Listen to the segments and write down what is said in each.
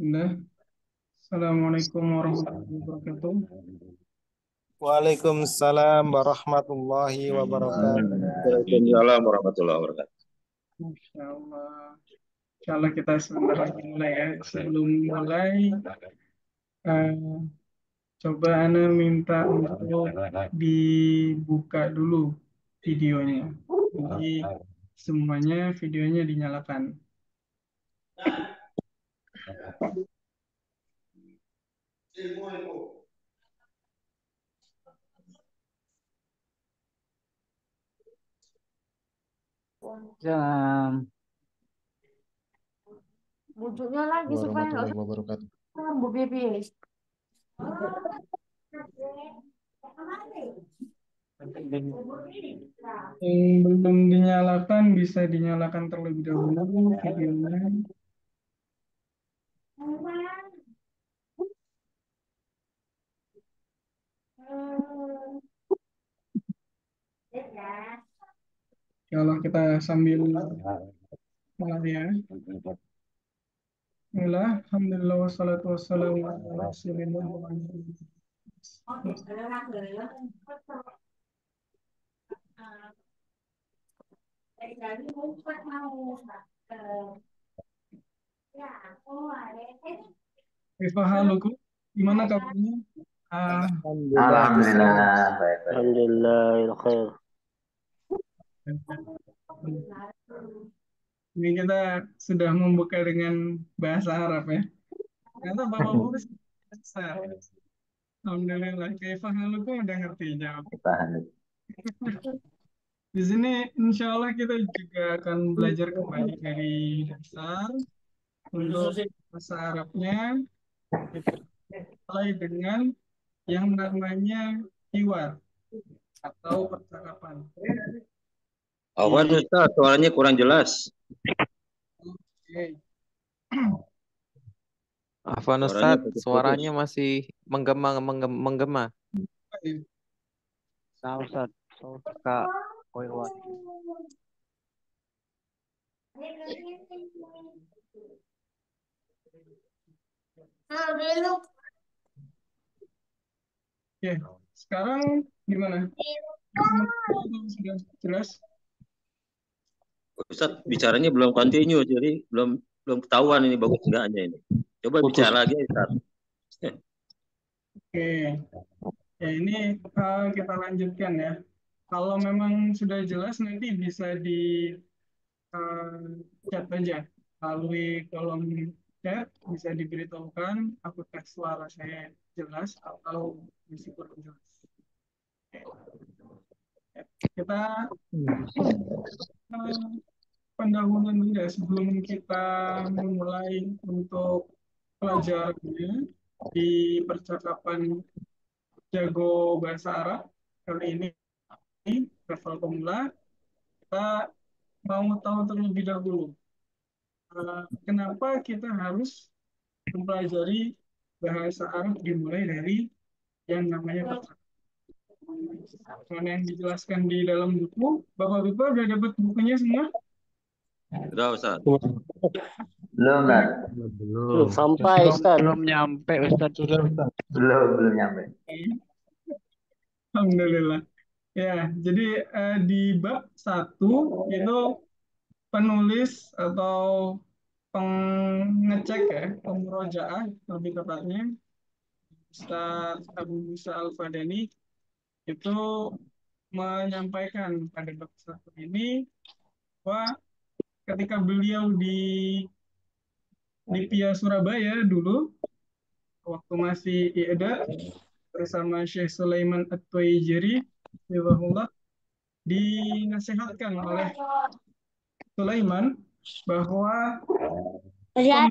Nah, Assalamualaikum warahmatullahi wabarakatuh. Waalaikumsalam warahmatullahi wabarakatuh. Waalaikumsalam warahmatullahi wabarakatuh. Masya Allah. Insya Allah kita sebentar lagi mulai ya. Sebelum mulai, eh, coba Ana minta untuk dibuka dulu videonya. Jadi semuanya videonya dinyalakan. Jam bujuknya lagi supaya nggak Warahmatullahi usah wabarakatuh. Bu Bibi. Yang belum dinyalakan bisa dinyalakan terlebih dahulu videonya. Kalau kita sambil mulai ya. Bismillah, alhamdulillah wassalatu wassalamu ala rasulillah wa ala alihi. Kaifa halukum? Gimana kabarnya? Ah, Alhamdulillah. Alhamdulillah, baik-baik. Alhamdulillah khair. ini kita sudah membuka dengan bahasa Arab ya. Ternyata Bapak-Bapak bisa. Alhamdulillah, kaifa halukum udah ngerti jawab. Tahan. Di sini insya Allah kita juga akan belajar kembali dari dasar. Untuk bahasa Arabnya kita mulai dengan yang namanya hiwar atau percakapan. Afwan Ustaz, suaranya kurang jelas. Oke. Afwan Suaranya Ustadz, putus-putus. suaranya masih menggema. Nah Ustaz, Kak Koirwan. Oke, sekarang gimana? Sudah jelas? Ustaz, bicaranya belum continue, jadi belum ketahuan ini bagus enggaknya ini. Coba Putus. bicara lagi Ustaz. Oke, ya ini kita lanjutkan ya. Kalau memang sudah jelas nanti bisa chat aja melalui kolom chat, bisa diberitahukan apakah suara saya jelas atau masih kurang jelas. Ya, kita eh, pendahuluan dulu ya sebelum kita memulai untuk pelajarannya di percakapan jago bahasa Arab kali ini level pemula. Kita mau tahu terlebih dahulu kenapa kita harus mempelajari bahasa Arab dimulai dari yang namanya percakapan. Mana yang dijelaskan di dalam buku, Bapak-Bapak udah dapat bukunya semua? Udah Ustaz. Belum, Ustaz. Belum sampai, Ustaz. Belum nyampe Ustaz. Sudah Ustaz. Belum nyampe. Alhamdulillah. Ya, jadi di bab 1 itu penulis atau pengecek ya, pemrojaah lebih tepatnya, Ustaz Abu Musa Al-Fadani itu menyampaikan pada bab 1 ini bahwa ketika beliau di Lipia Surabaya dulu, waktu masih IEDA bersama Syekh Sulaiman At-Tuwaijiri, dinasihatkan oleh Sulaiman bahwa yang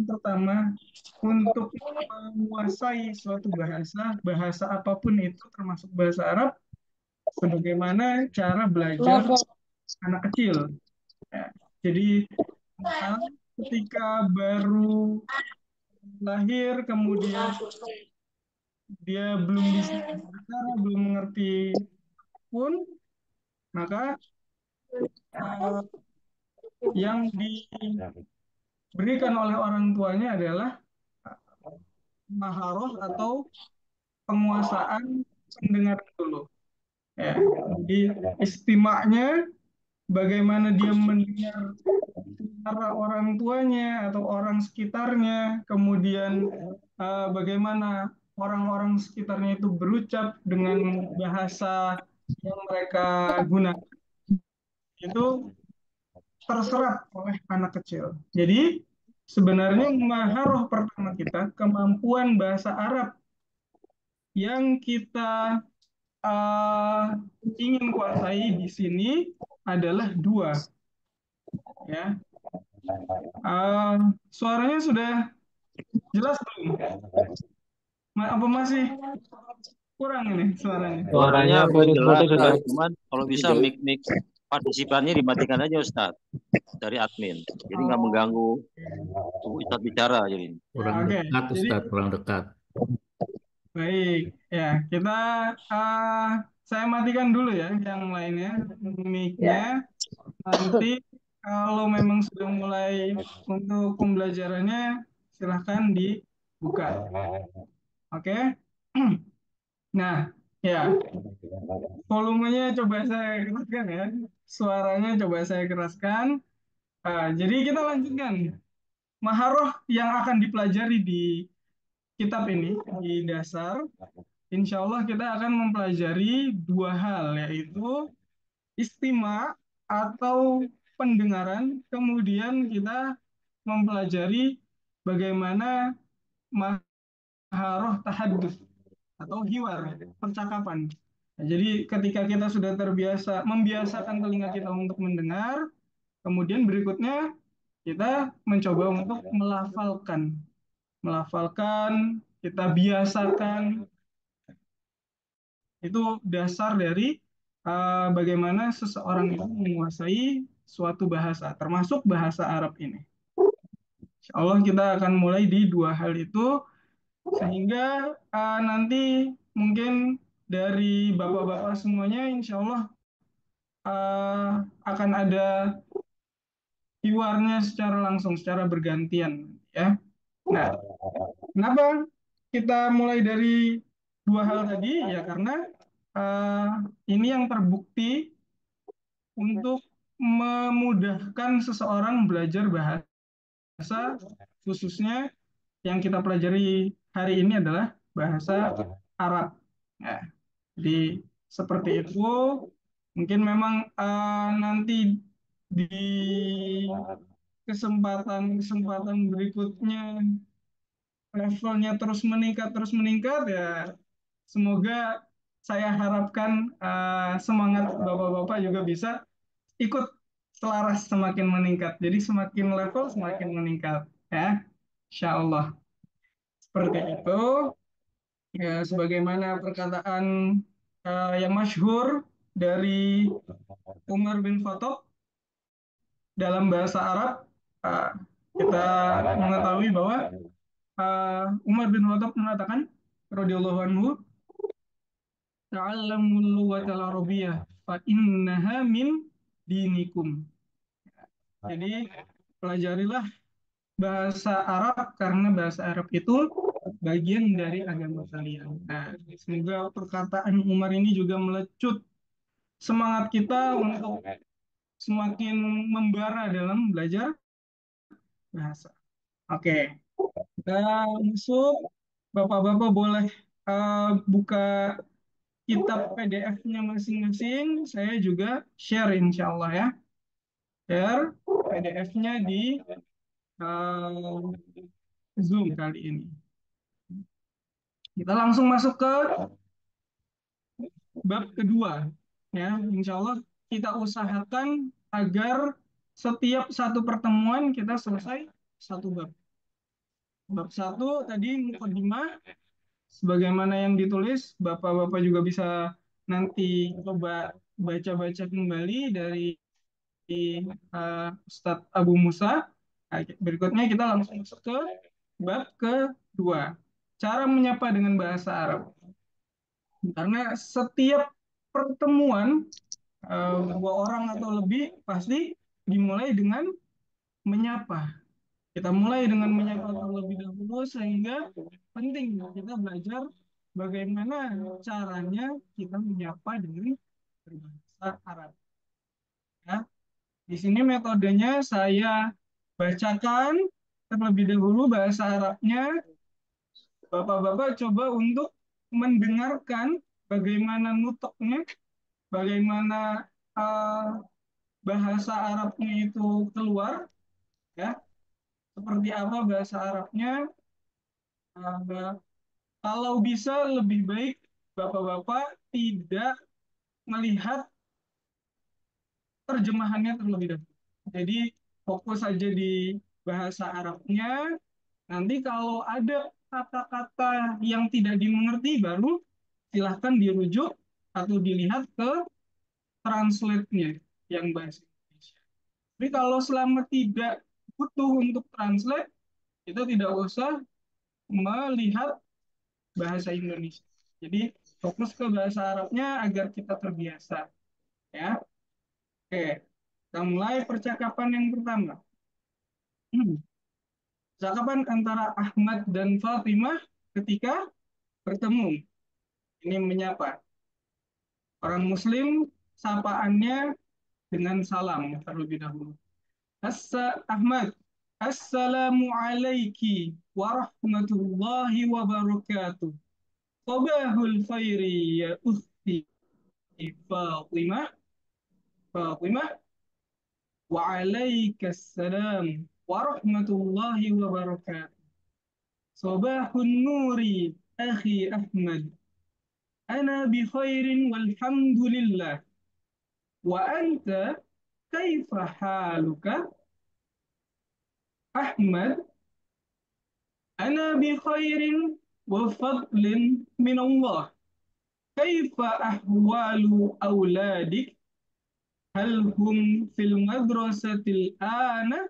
pertama untuk menguasai suatu bahasa apapun itu termasuk bahasa Arab, sebagaimana cara belajar anak kecil. Ya, jadi ketika baru lahir, kemudian dia belum bisa bicara, belum mengerti pun, maka yang diberikan oleh orang tuanya adalah maharoh atau penguasaan pendengaran dulu. Ya, jadi istimaknya bagaimana dia mendengar suara orang tuanya atau orang sekitarnya, kemudian bagaimana orang-orang sekitarnya itu berucap dengan bahasa yang mereka gunakan, itu terserap oleh anak kecil. Jadi sebenarnya maharoh pertama kita, kemampuan bahasa Arab yang kita ingin kuasai di sini adalah 2. Ya, suaranya sudah jelas belum? Apa masih kurang ini suaranya? Suaranya belum jelas, putus-putus Ustaz. cuman kalau bisa mic partisipannya dimatikan aja Ustaz dari admin. Jadi nggak mengganggu Ustaz bicara jadi. Kurang Oke, dekat jadi Ustaz, kurang dekat. baik, ya kita saya matikan dulu ya yang lainnya mic-nya. Nanti kalau memang sudah mulai untuk pembelajarannya silahkan dibuka. Oke. Nah, ya volumenya coba saya keraskan ya, suaranya coba saya keraskan. Jadi kita lanjutkan maharoh yang akan dipelajari di kitab ini di dasar. Insya Allah kita akan mempelajari 2 hal, yaitu istima atau pendengaran, kemudian kita mempelajari bagaimana maharoh tahadus atau hiwar, percakapan. Nah, jadi ketika kita sudah terbiasa membiasakan telinga kita untuk mendengar, kemudian berikutnya kita mencoba untuk melafalkan, kita biasakan. Itu dasar dari bagaimana seseorang itu menguasai suatu bahasa, termasuk bahasa Arab ini. Insya Allah kita akan mulai di 2 hal itu, sehingga nanti mungkin dari bapak-bapak semuanya insya Allah akan ada hiwarnya secara langsung, secara bergantian. Ya. Nah, kenapa kita mulai dari 2 hal tadi? Ya karena ini yang terbukti untuk memudahkan seseorang belajar bahasa, khususnya yang kita pelajari hari ini adalah bahasa Arab. Ya, jadi seperti itu. Mungkin memang nanti di kesempatan berikutnya levelnya terus meningkat ya, semoga saya harapkan semangat bapak-bapak juga bisa ikut selaras semakin meningkat. Jadi semakin level semakin meningkat ya, insya Allah. Seperti itu ya, sebagaimana perkataan yang masyhur dari Umar bin Khattab dalam bahasa Arab. uh, kita mengetahui bahwa Umar bin Khattab mengatakan radhiyallahu anhu, ta'allamul lughatal arabiyyah fa innaha min dinikum. Jadi pelajarilah bahasa Arab karena bahasa Arab itu bagian dari agama kalian. Nah, semoga perkataan Umar ini juga melecut semangat kita untuk semakin membara dalam belajar bahasa. Oke, kita masuk. Bapak-bapak boleh buka kitab PDF-nya masing-masing. Saya juga share insya Allah ya. Share PDF-nya di Zoom kali ini. Kita langsung masuk ke bab kedua. Ya, insya Allah kita usahakan agar setiap satu pertemuan kita selesai satu bab. Bab satu tadi mukadimah, sebagaimana yang ditulis, bapak-bapak juga bisa nanti coba baca-baca kembali dari Ustadz Abu Musa. Nah, berikutnya kita langsung masuk ke bab kedua, cara menyapa dengan bahasa Arab. Karena setiap pertemuan dua orang atau lebih pasti dimulai dengan menyapa. Kita mulai dengan menyapa terlebih dahulu sehingga penting kita belajar bagaimana caranya kita menyapa dengan berbahasa Arab. Ya. Di sini metodenya saya bacakan terlebih dahulu bahasa Arabnya. Bapak-bapak coba untuk mendengarkan bagaimana nutoknya, bagaimana bahasa Arabnya itu keluar, ya. Seperti apa bahasa Arabnya. Uh, Kalau bisa lebih baik Bapak-bapak tidak melihat terjemahannya terlebih dahulu. Jadi fokus saja di bahasa Arabnya. Nanti kalau ada kata-kata yang tidak dimengerti baru silahkan dirujuk atau dilihat ke translate-nya yang bahasa Indonesia. Tapi kalau selama tidak butuh untuk translate, kita tidak usah melihat bahasa Indonesia. Jadi fokus ke bahasa Arabnya agar kita terbiasa. Ya, oke. Kita mulai percakapan yang pertama. Percakapan antara Ahmad dan Fatimah ketika bertemu. Ini menyapa. Orang Muslim sapaannya dengan salam terlebih dahulu. Ahmad, Assalamu alaiki warahmatullahi wabarakatuh. Sabahul khairi ya ukhti Fatimah. Fatimah. Waalaikumsalam warahmatullahi wabarakatuh. Sabahun nuri akhi Ahmad. Ana bi khairin walhamdulillah. Wa anta kaifa haluka? Ahmad, ana bi khairin wa fadlin min Allah. Kaifa ahwalu auladik? Hal hum fil madrasatil ana?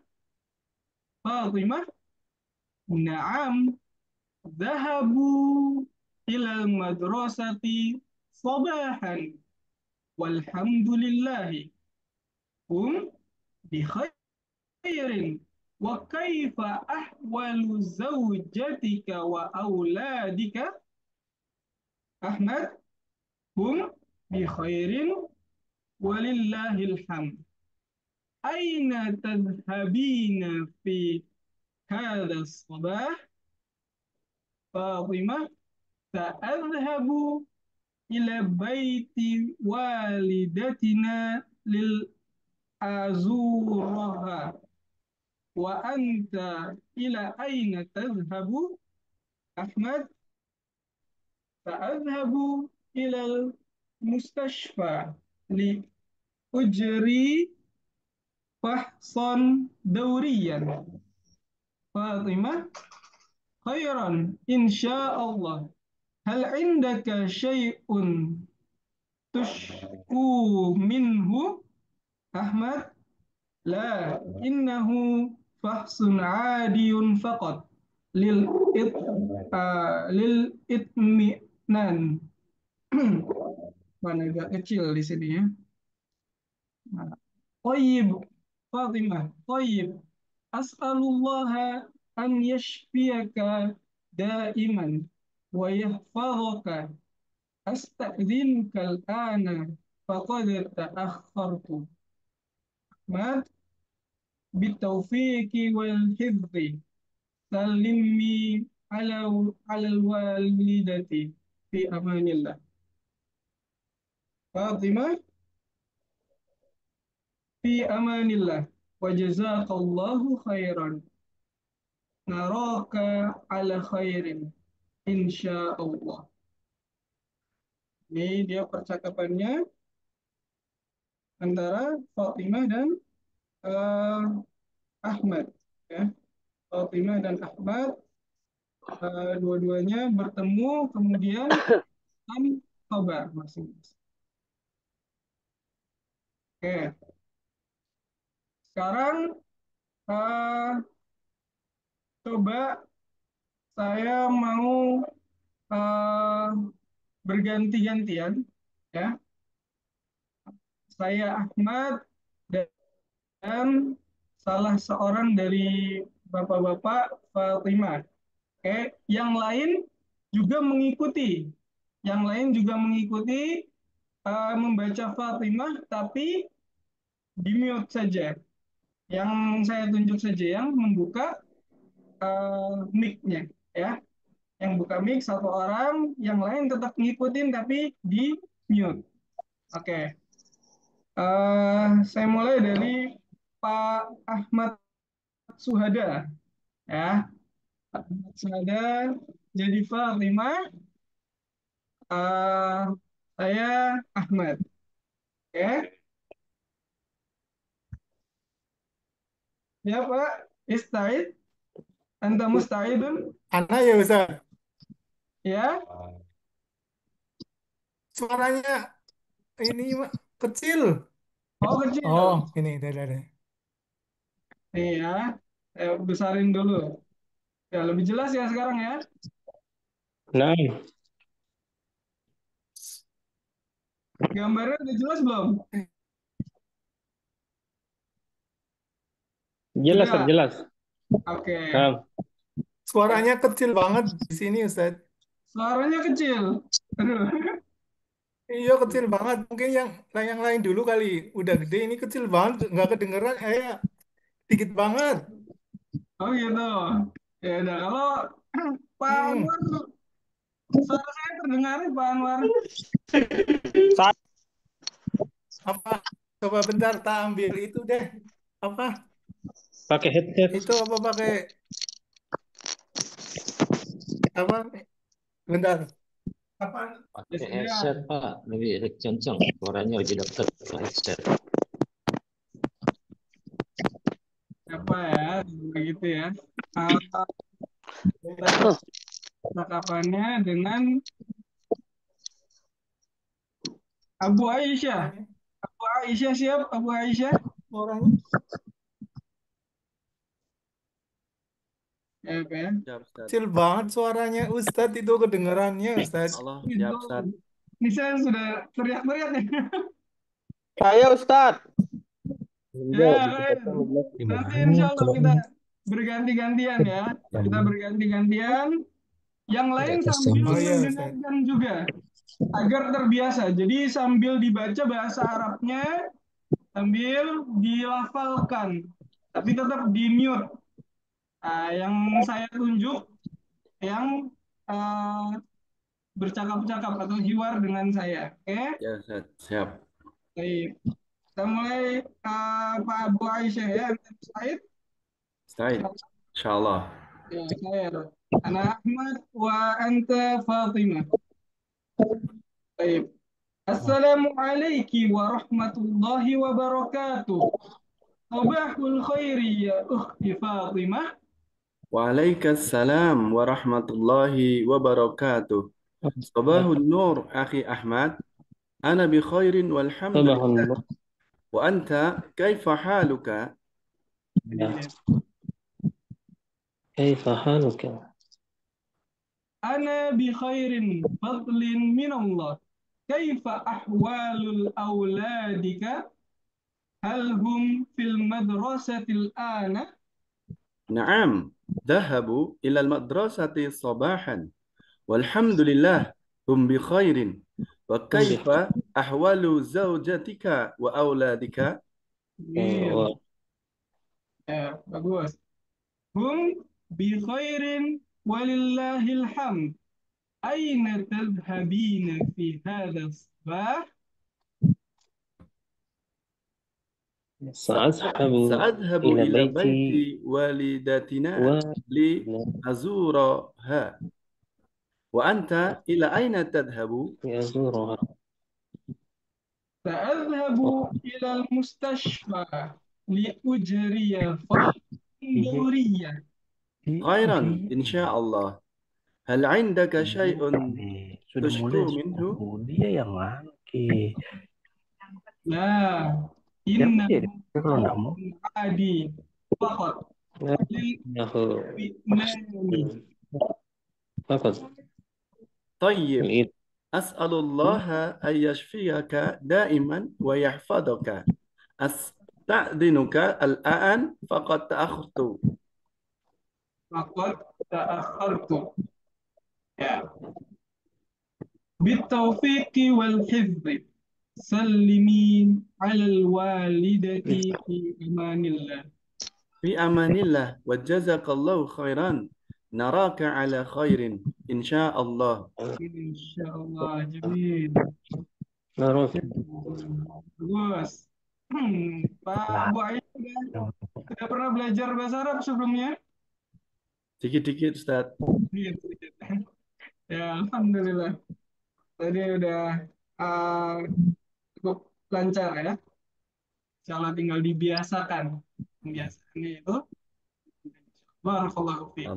Fatimah, na'am, dhahabu ilal madrasati sabahan. Walhamdulillahi. Hum bi khairin. Wa kaifa ahwalu zawjatika wa auladika? Ahmad, hum bi khairin walillahil hamd. Aina tadhhabina fi hadha sabah? Fatimah, sa'adhhabu ila baiti walidatina lil azuraha wa anta ila aina tadhhabu Ahmad sa'adhabu ila mustashfa li ujri fahsan dauriyan Fatimah khairan insyaallah hal indaka syai'un tushku minhu Ahmad la innahu fahsun adiyun faqat lil it lil itminan mana agak kecil di sini ya. Tayyib Fatimah tayyib as'alullaha an yashfiyaka daiman wa yahfazaka asta'dhinuka al-ana faqad ta'akhkhartu Ahmad bitaufiqi wal hifzi salimni ala walidati fi amanillah Fatimah fi amanillah wa jazakallahu khairan naraka ala khairin insyaallah. Ini dia percakapannya antara Fatimah dan Ahmad ya. Fatimah dan Ahmad dua-duanya bertemu kemudian kan kabar masing-masing. Oke. Sekarang coba saya mau berganti-gantian ya. Saya Ahmad dan salah seorang dari bapak-bapak Fatimah. Oke, yang lain juga mengikuti. Yang lain juga mengikuti membaca Fatimah tapi di mute saja. Yang saya tunjuk saja yang membuka mic-nya ya. Yang buka mic satu orang, yang lain tetap ngikutin tapi di mute. Oke. Saya mulai dari Pak Ahmad Suhada ya. Pak Ahmad Suhada jadi Fatimah, saya Ahmad. Oke. Ya Pak, Ista'id. Anta musta'idun? Anak ya Ustaz. Ya. Suaranya ini kecil. Oh kecil. Oh, ini dari. Nih ya, saya besarin dulu. Ya, lebih jelas ya sekarang ya. Nah, Gambarnya udah jelas belum? jelas, Sudah. jelas. Oke. Nah, Suaranya kecil banget di sini Ustaz. Suaranya kecil. Aduh. Iya kecil banget. Mungkin yang lain dulu kali. Udah gede ini kecil banget. Nggak kedengeran. Dikit banget. Oh gitu. Ya udah kalau Pak Anwar, suara saya terdengar Pak Anwar. Apa? Coba bentar, tak ambil itu deh. Apa? pakai headset. Itu apa pakai? Apa? Bentar. Apa? Pakai Ya, headset Pak, lebih kencang, suaranya lebih dekat ke headset. apa ya begitu ya. Percakapannya dengan Abu Aisyah. Abu Aisyah siap? Abu Aisyah? Orangnya Ya, Pak ya. Siap, Ustaz. kecil banget suaranya Ustadz itu kedengerannya Ustadz. Allah, Gitu. siap, Ustaz. Ini saya sudah teriak-teriak nih. Saya Ustaz. Ya, baik. Nanti insya Allah kita berganti-gantian ya. Kita berganti-gantian. Yang lain sambil Oh iya, mendengarkan juga. Agar terbiasa. Jadi sambil dibaca bahasa Arabnya, sambil dilafalkan. Tapi tetap di mute. Yang saya tunjuk, yang bercakap-cakap atau hiwar dengan saya. Oke? Ya, Ustaz. Siap. Baik. Kita mulai Pak Abu Aisyah ya. Said. Said. Insyaallah. Ya, saya. Ana Ahmad wa anta Fatimah. Baik. Assalamualaikum warahmatullahi wabarakatuh. Sabahul khairi ya ukhti Fatimah. Waalaikumsalam warahmatullahi wabarakatuh. Sabahun nur akhi Ahmad. Ana bi khairin صباح walhamdulillah. النور Wa anta kaifa haluka? كيف حالك؟ Ana bi khairin fadlin min Allah. Kaifa ahwalul auladika? Hal hum fil madrasatil ana? Naam, dhahabu ila al-madrasati sabahan. Walhamdulillah, hum bi khairin. Wa kaifa ahwalu zawjatika wa auladika? Amin. Ya, bagus. Hum bi khairin walillahil hamd. Aina tadhhabina fi hadha sabah? سأذهب سأذهب إلى إلى بيت بيت والدتنا لأزورها. وأنت إلى أين تذهب؟ لأزورها. سأذهب إلى المستشفى لأجري فحصا دوريا. خيرا إن شاء الله. هل عندك شيء Sudah mulai تشكو منه؟ dia yang mana ki? لا Siapa إنه ya? Kalau nggak mau, عادي فقط إنه لإطمئنان. فقط طيب، الإيد. أسأل الله أن يشفيك دائما ويحفظك. أستأذنك الآن فقد تأخرت. فقد تأخرت. يا. بالتوفيق والحفظ سلمين على الوالدة في أمان الله. في أمان الله وجزاك الله خيرا. نراك على خير إن شاء الله. إن شاء الله. جميل. نراك. Bagus. Pak Abu Aisyah sudah pernah belajar bahasa Arab sebelumnya? Dikit-dikit Ustaz. Sedikit. Ya, Alhamdulillah. Tadi udah cukup lancar ya. Insya tinggal dibiasakan. Pembiasaannya itu. Barakallahu fiik.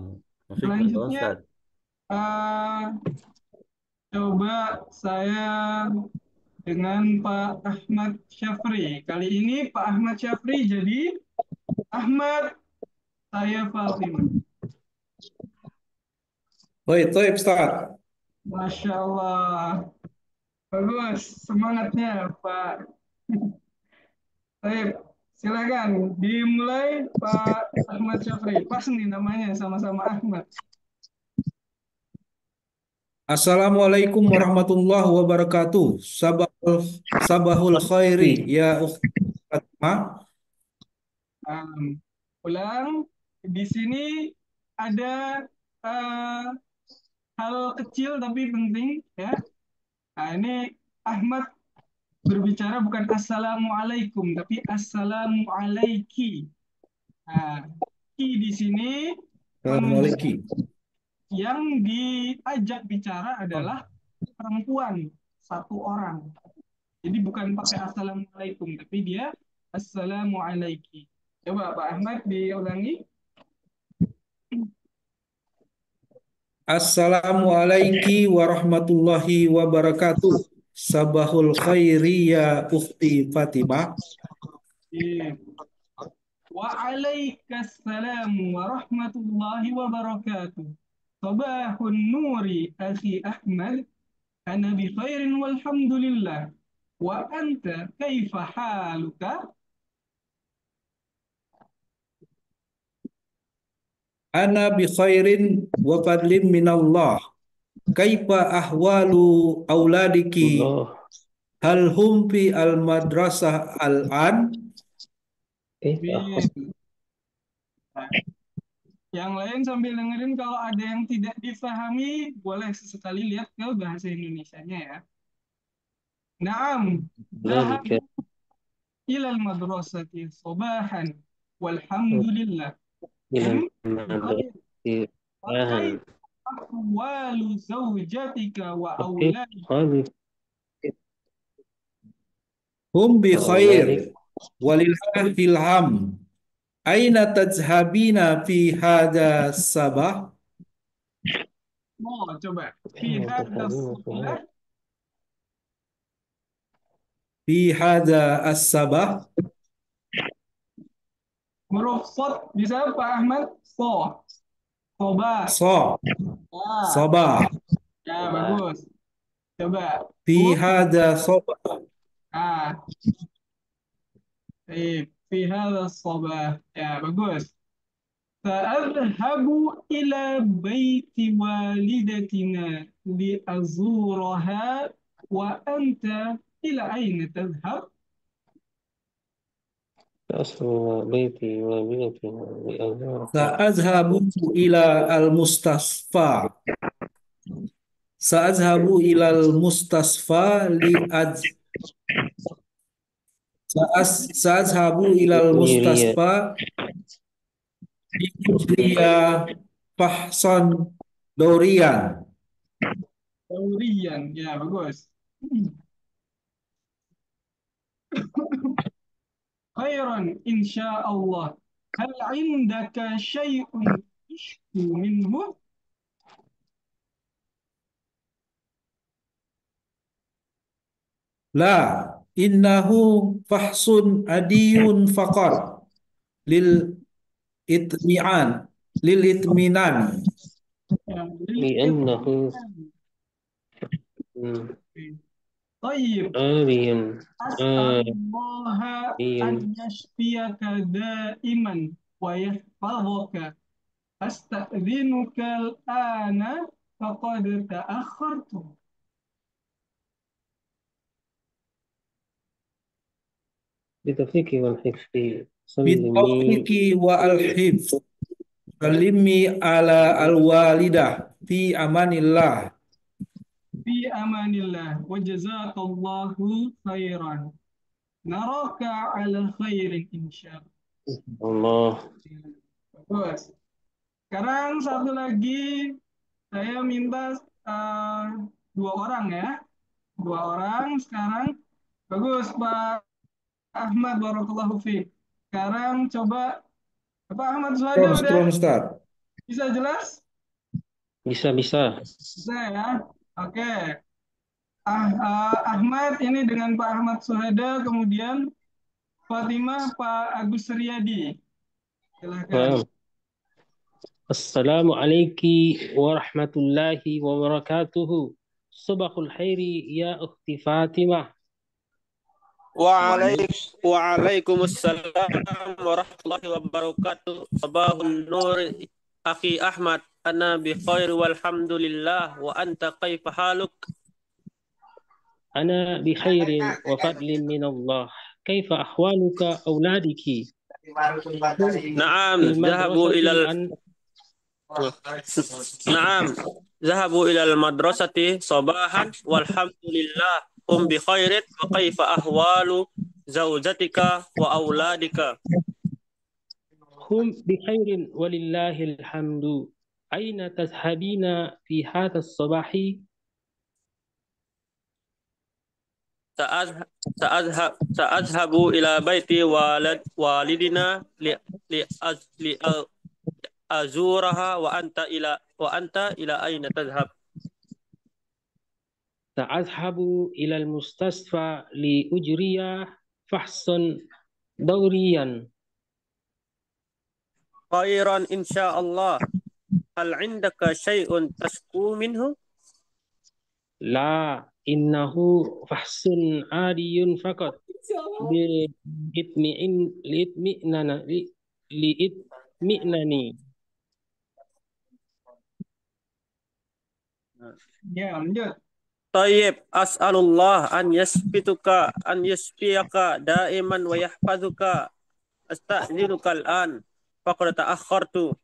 Selanjutnya, coba saya dengan Pak Ahmad Syafri. Kali ini Pak Ahmad Syafri jadi Ahmad, saya Fatimah. Baik, Ustaz. Masya Allah. Bagus semangatnya Pak. Baik, silakan dimulai Pak Ahmad Syafri. Pas nih namanya sama-sama Ahmad. Assalamualaikum warahmatullahi wabarakatuh. Sabahul khairi ya ukhti Fatimah. Ulang, di sini ada hal kecil tapi penting ya. Nah, ini Ahmad berbicara bukan assalamualaikum tapi assalamualaiki. Nah, ki di sini Assalamualaikum. yang diajak bicara adalah perempuan, satu orang. Jadi bukan pakai assalamualaikum tapi dia assalamualaiki. Coba Pak Ahmad diulangi. Assalamualaikum warahmatullahi wabarakatuh. Sabahul khairi ya ukhti Fatimah. Waalaikumsalam warahmatullahi wabarakatuh. Sabahun nuri akhi Ahmad. Ana bi khairin walhamdulillah. Wa anta kaifa haluka? Ana bi khairin wa fadlin minallah. Kaifa ahwalu auladiki? Hal hum fi al madrasah al-an? Yang lain sambil dengerin, kalau ada yang tidak difahami boleh sesekali lihat ke bahasa Indonesianya ya. Naam, إلى المدرسة صباحا والحمد لله إلى هم المدرسة بخير. صباحا وكيف أحوال زوجتك وكيف وأولادك؟ حالك هم وأولادك بخير ولله الحمد. أين تذهبين في هذا الصباح؟ coba في أين هذا تذهبين في هذا الصباح في هذا الصباح huruf sod bisa Pak Ahmad soba صا صباح ya bagus coba في هذا صباح ah في هذا الصباح ya bagus سأذهب إلى بيت والدتنا لأزورها وأنت إلى أين تذهب؟ أصل بيتي وبيتي لأزورها سأذهب إلى المستشفى سأذهب إلى المستشفى سأذهب إلى لأجري المستشفى لأجري فحصا دوريا. دوريا ya bagus خيرا إن شاء الله هل عندك شيء تشكو منه؟ لا إنه فحص عادي فقط للإطمئنان للإطمئنان. ya, لأنه طيب عالي أسأل الله عالي أن يشفيك دائما ويحفظك أستأذنك الآن فقد تأخرت بالتوفيق والحفظ سلمي بالتوفيق والحفظ سلمي على الوالدة في أمان الله. في أمان الله وجزاك الله خيرا نراك على خير إن شاء الله. Bagus. Sekarang satu lagi saya minta dua orang ya. Dua orang sekarang. Bagus Pak Ahmad Barakallahu Fiik. Sekarang coba Pak Ahmad Suhada udah Strom Ustaz. bisa jelas? Bisa. Bisa ya. Oke. Ahmad ini dengan Pak Ahmad Suhada, kemudian Fatimah Pak Agus Riyadi. Silahkan. Assalamualaikum warahmatullahi wabarakatuh. Sabahul khairi ya ukhti Fatimah. Waalaikumsalam warahmatullahi wabarakatuh. Sabahun nur akhi Ahmad. Ana bi khair walhamdulillah wa anta kaifa haluk? Ana bi khairin wa fadlin min Allah. Kaifa ahwaluka auladiki? Naam, zahabu ilal Naam, zahabu ilal madrasati sabahan walhamdulillah hum bi khairin wa kaifa ahwalu zaujatika wa auladika? Hum bi khairin walillahil hamdu. Aina tazhabina fi hadha as-sabahi? Sa'adhabu ila baiti walidina li azuraha wa anta ila aina tadhhab? Sa'adhabu ila al-mustasfa li ujriya fahsan dawriyan. Khairan insyaallah. Hal indaka syai'un tashku minhu? La innahu fahsun adiyun faqat li'itmi'nani. Ya, lanjut. Tayyib, as'alullah an yasfiyaka daiman wa yahfazuka. Asta'dzinuka al-an faqad ta'akhkhartu.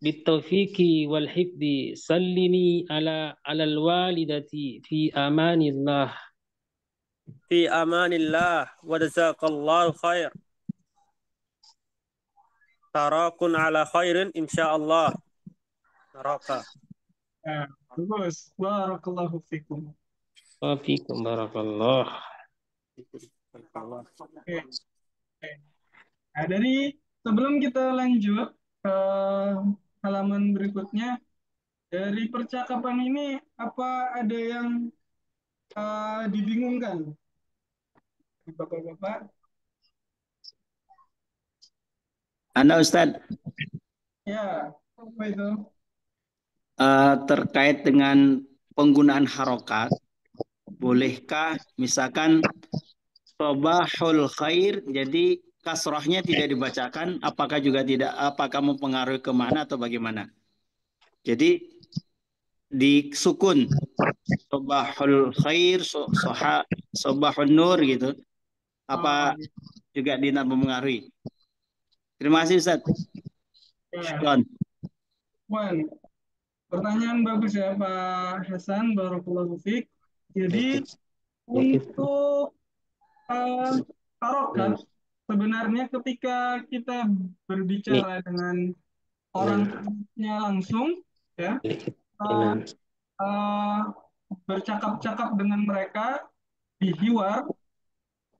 Bitaufiqi wal hifdi sallimi ala al walidati fi amanillah. fi amanillah wa jazakallahu khair. Tarakun ala khairin insyaallah. Naraka. Nah, bagus. Barakallahu fikum. Wafikum barakallah. Oke. Oke. Nah, dari sebelum kita lanjut ke halaman berikutnya, dari percakapan ini apa ada yang dibingungkan, Bapak-bapak? Anda Ustadz, Ya, apa itu? terkait dengan penggunaan harokat, bolehkah misalkan sobahul khair, jadi kasrohnya tidak dibacakan, apakah juga tidak, apakah mempengaruhi kemana atau bagaimana? Jadi di sukun sobahul khair, sobahul nur gitu, apa juga tidak mempengaruhi? Terima kasih Ustaz. Ya, Syukron. Wan, pertanyaan bagus ya Pak Hasan, barakallahu fiik. Jadi untuk harokat, sebenarnya ketika kita berbicara dengan orangnya langsung, ya, bercakap-cakap dengan mereka di hiwar,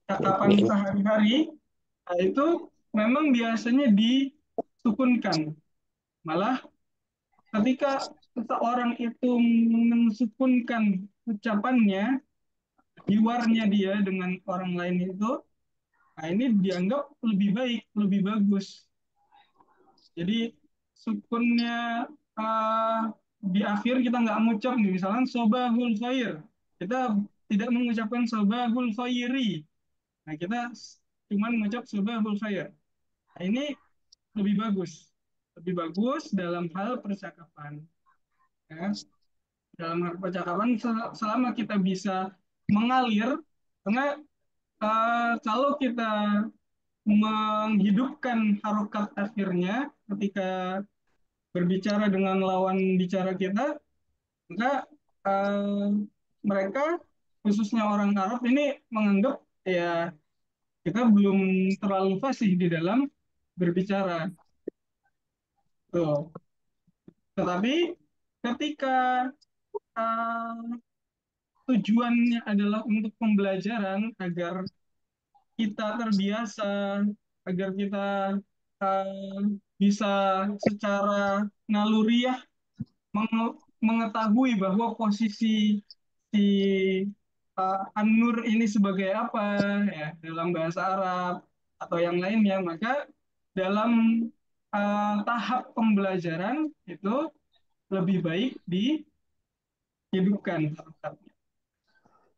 cakapan sehari-hari, nah itu memang biasanya disukunkan. Malah ketika seseorang itu mensukunkan ucapannya, hiwarnya dia dengan orang lain itu, nah ini dianggap lebih baik, lebih bagus. Jadi sukunnya di akhir kita nggak mengucap nih, misalnya sobahul khair, kita tidak mengucapkan sobahul khairi. Nah kita cuma mengucap sobahul khair. Nah, ini lebih bagus dalam hal percakapan. Ya. Dalam hal percakapan selama kita bisa mengalir, karena kalau kita menghidupkan harokat akhirnya ketika berbicara dengan lawan bicara kita, maka eh, mereka khususnya orang Arab ini menganggap ya kita belum terlalu fasih di dalam berbicara. Tuh. Tetapi ketika eh, tujuannya adalah untuk pembelajaran agar kita terbiasa, agar kita eh, bisa secara naluriah mengetahui bahwa posisi si An-Nur ini sebagai apa ya dalam bahasa Arab atau yang lainnya, maka dalam tahap pembelajaran itu lebih baik dihidupkan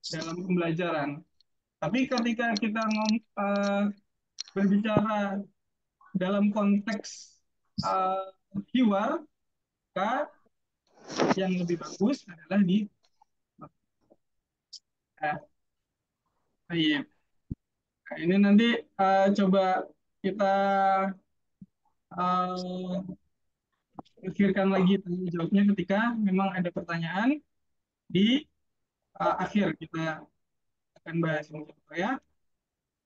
dalam pembelajaran. Tapi ketika kita berbicara dalam konteks hiwar, maka yang lebih bagus adalah di iya. Nah, ini nanti coba kita pikirkan lagi tanya jawabnya ketika memang ada pertanyaan di akhir kita akan bahas ya.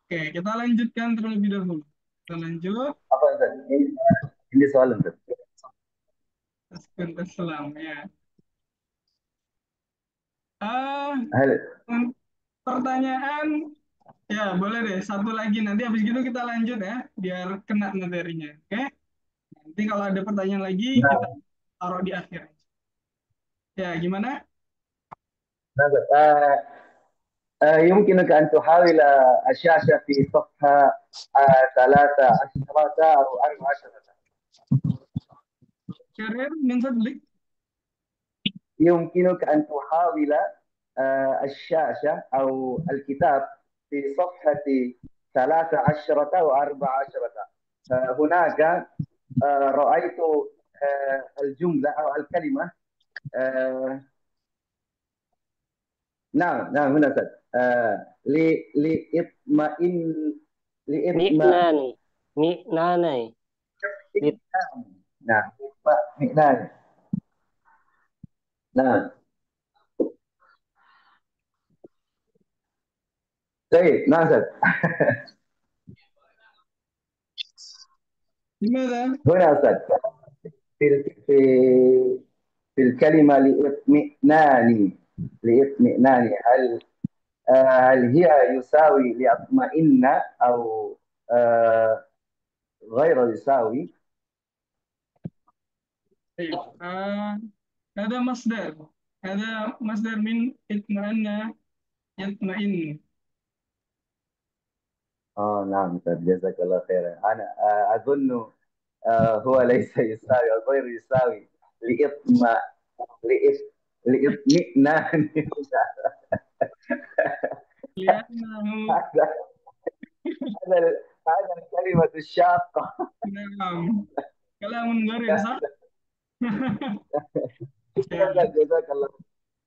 Oke, kita lanjutkan terlebih dahulu. Kita lanjut. Apa Ustaz? Ini soal Ustaz. Sebentar selam ya. Pertanyaan ya boleh deh satu lagi nanti habis gitu kita lanjut ya biar kena materinya. Oke. Nanti kalau ada pertanyaan lagi kita taruh di akhir. Ya gimana? يمكنك أن تحاول الشاشة في صفحة 13 أو 14. Karir min fadlik. يمكنك أن تحاول الشاشة أو الكتاب في صفحة 13 أو 14. هناك رأيت الجملة أو الكلمة نعم نعم هنا أستاذ Mi'nani. Mi'nani. نعم إطمئنان نعم طيب نعم أستاذ. لماذا؟ هنا أستاذ في في الكلمة لإطمئنان هل هي يساوي لأطمئن أو آه، غير يساوي؟ طيب هذا مصدر من اطمئن يطمئن. نعم أستاذ، جزاك الله خيرا. أنا أظن هو ليس يساوي أو غير يساوي لإطمئ لإط- لإطمئنان. لأنه هذا هذا الكلمة الشاقة. نعم كلام غريب صح؟ شكرا، جزاك الله.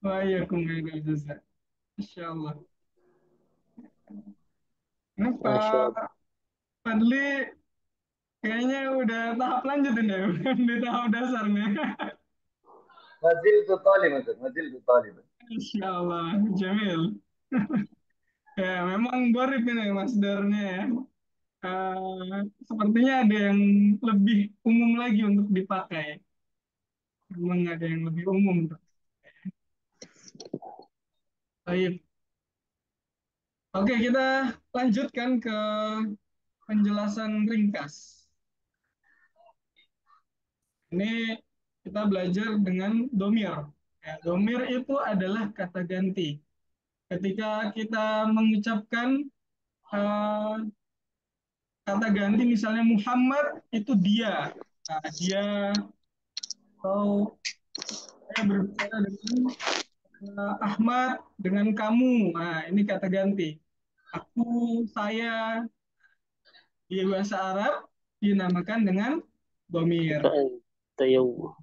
وإياكم خير الجزاء إن شاء الله. Nah, Masya Allah. Pak Fadli kayaknya udah tahap lanjut ini, bukan di tahap dasarnya. ما زلت طالبا أستاذ، ما زلت طالبا. Insya Allah, Jamil. Ya, memang gorib ini masdarnya ya. Sepertinya ada yang lebih umum lagi untuk dipakai. Memang ada yang lebih umum. Baik. Oke, kita lanjutkan ke penjelasan ringkas. Ini kita belajar dengan domir. Ya, domir itu adalah kata ganti. Ketika kita mengucapkan eh, kata ganti, misalnya Muhammad itu dia. Nah, dia atau saya berbicara dengan Ahmad dengan kamu. Nah, ini kata ganti. Aku, saya di bahasa Arab dinamakan dengan domir. Tayaw.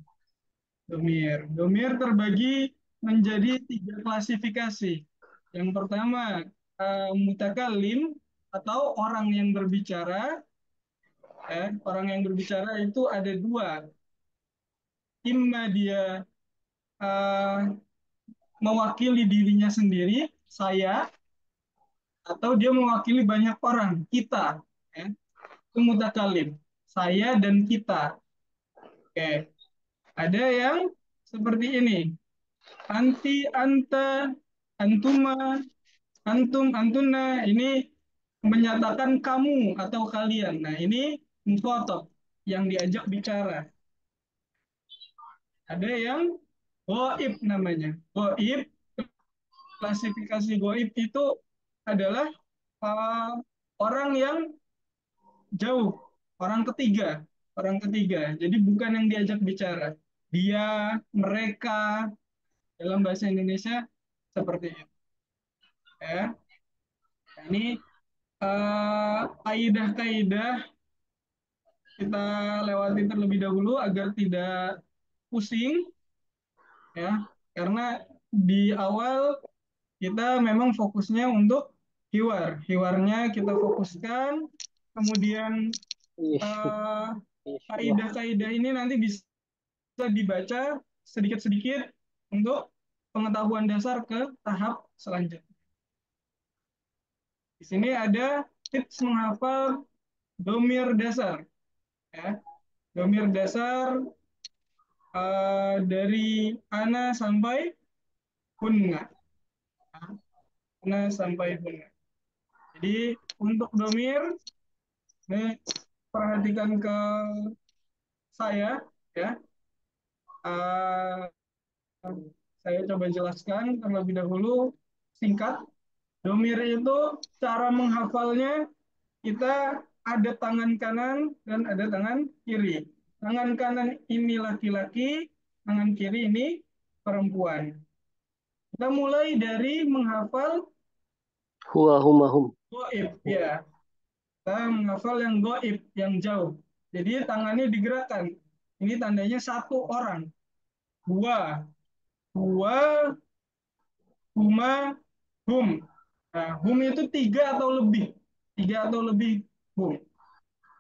Domir terbagi menjadi 3 klasifikasi. Yang pertama, mutakallim atau orang yang berbicara. Orang yang berbicara itu ada 2. Imma dia mewakili dirinya sendiri, saya, atau dia mewakili banyak orang, kita. Itu mutakallim, saya dan kita. Oke. Ada yang seperti ini. Anti, anta, antuma, antum, antuna, ini menyatakan kamu atau kalian. Nah, ini mukhatab yang diajak bicara. Ada yang goib namanya. Goib, klasifikasi goib itu adalah orang yang jauh, orang ketiga. Jadi bukan yang diajak bicara. Dia, mereka, dalam bahasa Indonesia seperti itu. Ya. Ini kaidah-kaidah kita lewati terlebih dahulu agar tidak pusing, ya. Karena di awal kita memang fokusnya untuk hiwarnya kita fokuskan, kemudian kaidah-kaidah ini nanti bisa dibaca sedikit-sedikit untuk pengetahuan dasar ke tahap selanjutnya. Di sini ada tips menghafal domir dasar. Ya. Domir dasar dari ana sampai hunna. Ana sampai hunna. Jadi untuk domir, ini perhatikan ke saya, ya. Saya coba jelaskan terlebih dahulu singkat. Domir itu cara menghafalnya kita ada tangan kanan dan ada tangan kiri. Tangan kanan ini laki-laki, tangan kiri ini perempuan. Kita mulai dari menghafal Huwa huma hum. goib, ya. Kita menghafal yang goib, yang jauh. Jadi tangannya digerakkan. Ini tandanya 1 orang. 2, huma, hum. Nah, hum itu 3 atau lebih. 3 atau lebih hum.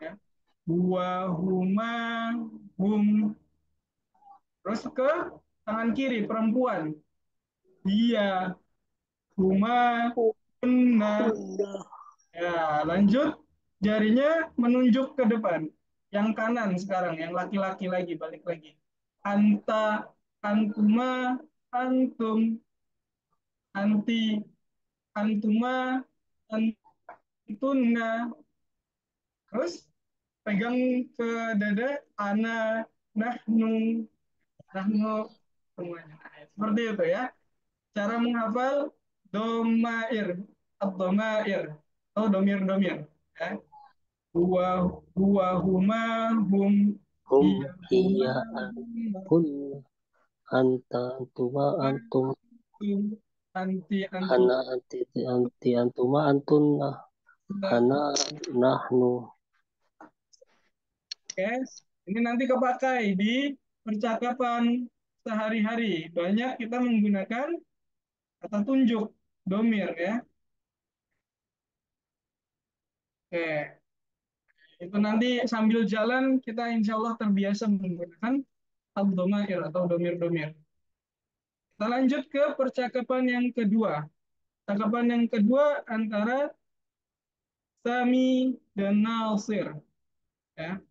Ya. 2, huma, hum. Terus ke tangan kiri, perempuan. Dia, huma, Kunna. kunna. Ya, lanjut. Jarinya menunjuk ke depan. Yang kanan sekarang, yang laki-laki lagi, balik lagi. Anta, antuma, antum, anti, antuma, antunna. Terus pegang ke dada, ana, nahnu, nahnu, semuanya. Nah, seperti itu ya. Cara menghafal domair, ad-domair, atau domir-domir. Ya. Huwa, huwa, huma, hum, Hum hiya, huma, hiya huma, kunna. Anta antuma antum. antum, anti, antum. Ana anti antuma antunna. Ana nahnu. Oke, ini nanti kepakai di percakapan sehari-hari. Banyak kita menggunakan kata tunjuk, domir ya. Oke, itu nanti sambil jalan kita insya Allah terbiasa menggunakan al-domair atau domir-domir. Kita lanjut ke percakapan yang kedua. Percakapan yang kedua antara Sami dan Nasir. Ya.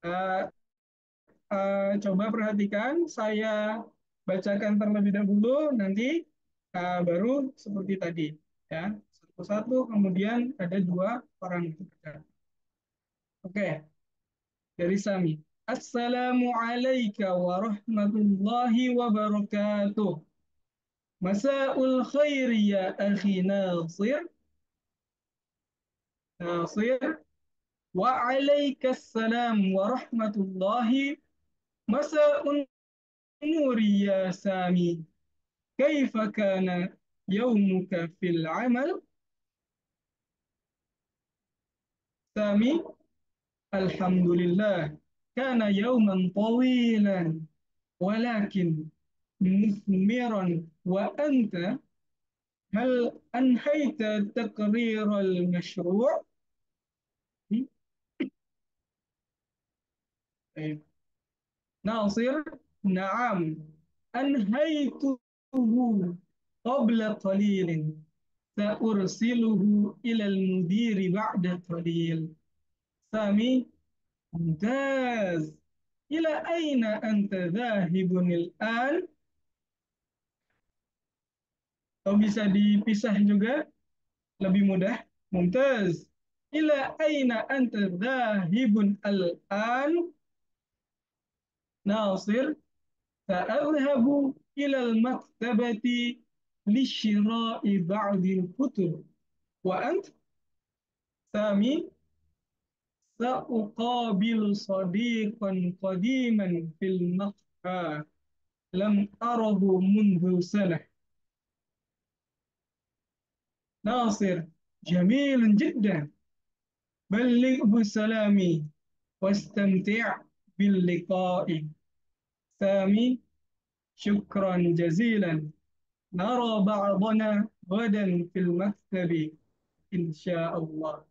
Eh, coba perhatikan, saya bacakan terlebih dahulu, nanti baru seperti tadi. Ya, satu-satu, kemudian ada dua orang. Oke, dari Sami. Assalamualaikum warahmatullahi wabarakatuh. Masa'ul khair ya akhi Nasir. Nasir. Waalaikumsalam warahmatullahi. Masa'un nuri ya Sami. كيف كان يومك في العمل؟ سامي الحمد لله كان يوما طويلا ولكن مثمرا وأنت هل أنهيت تقرير المشروع؟ ناصر نعم أنهيته قبل قليل سأرسله إلى المدير بعد قليل. سامي ممتاز. إلى أين أنت ذاهب الآن؟ Atau bisa dipisah juga, lebih mudah. Mumtaz. Ila aina anta dhahibun al-an? Nasir. Sa'adhabu ila al-maktabati lishira'i ba'di al-kutub. Wa ant? Sami. Sa'uqabilu sadiqan qadiman fil maqha. Lam arahu mundu sanah. ناصر جميل جدا بلغه سلامي واستمتع باللقاء. سامي شكرا جزيلا نرى بعضنا غدا في المكتب إن شاء الله.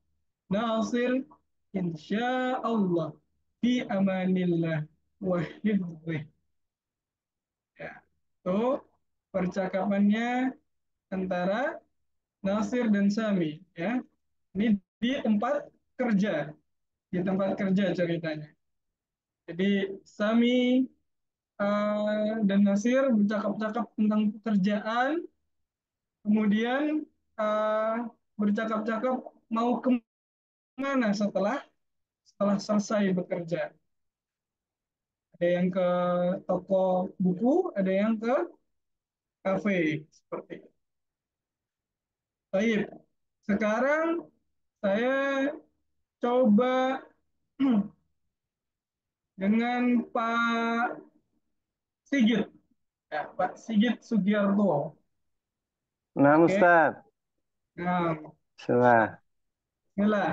ناصر إن شاء الله في أمان الله وحفظه. Ya, itu percakapannya antara Nasir dan Sami ya. Ini di tempat kerja. Di tempat kerja ceritanya. Jadi Sami dan Nasir bercakap-cakap tentang pekerjaan, kemudian bercakap-cakap mau kemana setelah selesai bekerja. Ada yang ke toko buku, ada yang ke kafe seperti itu. Baik, sekarang saya coba dengan Pak Sigit, ya, Pak Sigit Sugiarto. Nah, Oke, Ustaz. nah, Bismillah. bismillah.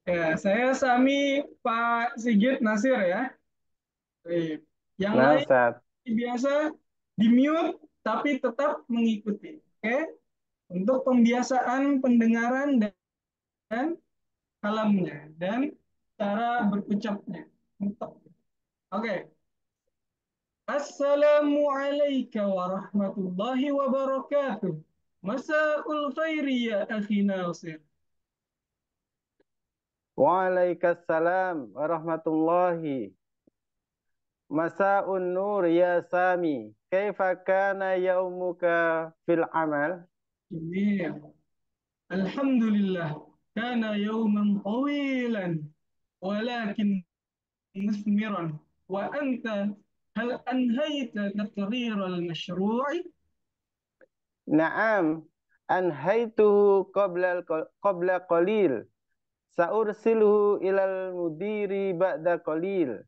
Ya, saya Sami, Pak Sigit Nasir ya. Baik. Yang Nah, lain Ustaz. biasa di mute tapi tetap mengikuti. Oke, untuk pembiasaan pendengaran dan kalamnya dan cara berucapnya. Oke. Assalamualaikum warahmatullahi wabarakatuh. Masa'ul khairi ya akhi Nasir. Waalaikumsalam warahmatullahi. Masa'un nur ya Sami. Kaifa kana yaumuka fil amal? Jamil. Alhamdulillah. Kana yawman tawilan. Walakin مثمرا وأنت هل أنهيت تقرير المشروع؟ Naam, anhaituhu qabla qalil. Saursiluhu ilal mudiri ba'da qalil.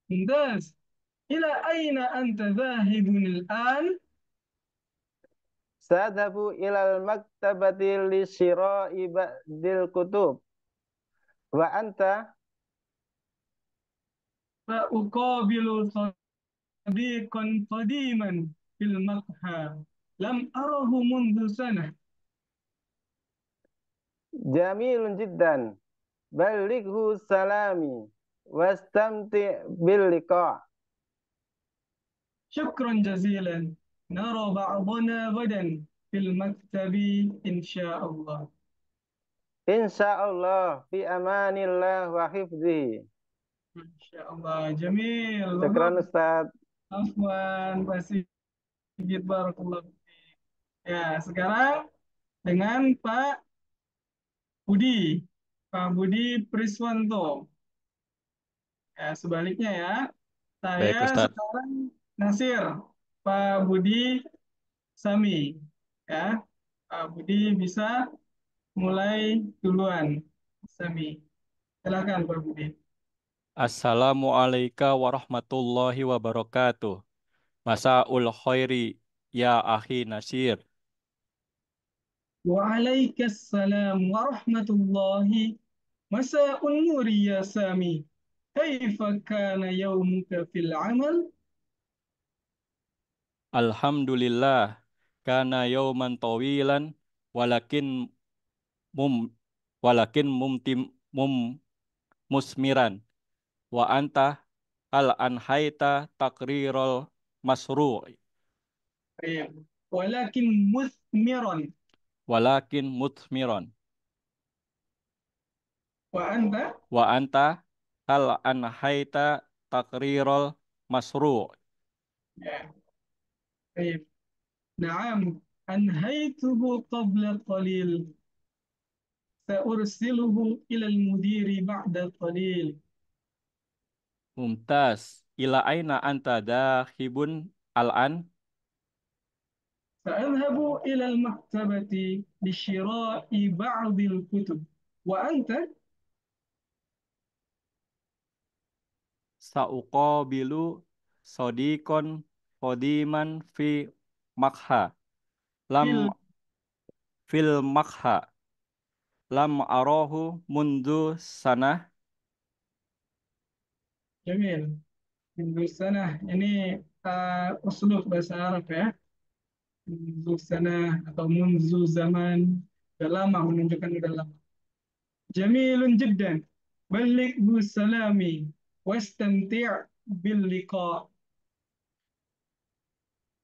ممتاز. إلى أين أنت ذاهب الآن؟ Sadhabu ilal maktabati li syira'i ba'dil kutub. Wa anta? فأقابل صديقا قديما في المقهى لم أره منذ سنة. Jamilun jiddan. Balighu salami. Wastamti bil liqa'. شكرا جزيلا. نرى بعضنا غدا في المكتب إن شاء الله. Insyaallah fi amanillah wa hifzihi. Insyaallah. Jamil. Syukran Bagus. Ustaz. Afwan, Pak Sigit, barakallah. Ya, sekarang dengan Pak Budi. Pak Budi Priswanto. Ya, sebaliknya ya. Baik, Saya Ustadz. sekarang Nasir. Pak Budi Sami. Ya, Pak Budi bisa mulai duluan. Sami. Silakan Pak Budi. Assalamualaikum warahmatullahi wabarakatuh. Masa'ul khairi ya akhi Nasir. Waalaikumsalam warahmatullahi. Masa'un nuri ya Sami. Kaifa kana yaumuka fil amal? Alhamdulillah kana yauman tawilan walakin mum walakin mumtim mum musmiran wa anta al anhaita takrirul masru' Baik. Walakin muthmiran. walakin muthmiran Wa wa anta hal anhaita takrirul masru' ya. Baik. Naam. Anhaituhu qabla qalil. Sa'ursiluhu ila al-mudiri ba'da qalil. Mumtaz. Ila aina anta dakhibun al-an? سأذهب إلى المكتبة لشراء بعض الكتب. وأنت؟ Sa'uqabilu sadiqon qadiman makha. Lam fil fil makha. Lam arahu mundu sanah. Jamil. Minggu sana ini uslub bahasa Arab ya. Minggu sana atau munzu zaman. Udah lama menunjukkan udah lama. Jamilun jiddan. Balighu salami. Wastamti' bil liqa.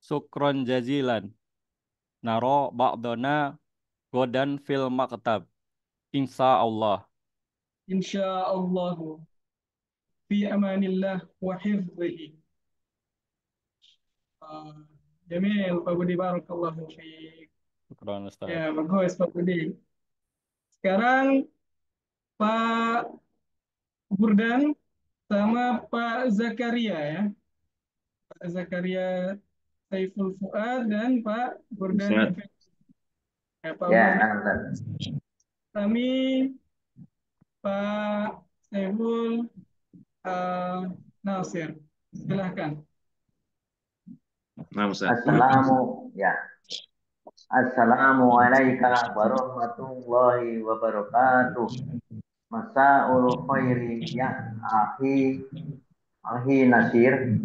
Sukron jazilan. Naro ba'dona godan fil maktab. Insya Allah. Insyaallah. Fi amanillah wa hifzihi. Jamil, Pak Budi, barakallahu fiik. Sukron Ustaz. Ya, bagus Pak Budi. Sekarang Pak Burdan sama Pak Zakaria ya. Pak Zakaria Saiful Fuad dan Pak Burdan Ustaz. Effendi. Ya, Pak Ya, Burdan. Ustaz. Kami Pak Saiful Nasir. Silahkan. Nah, Ustaz. Assalamualaikum warahmatullahi wabarakatuh. Masa'ul khairi ya akhi Nasir.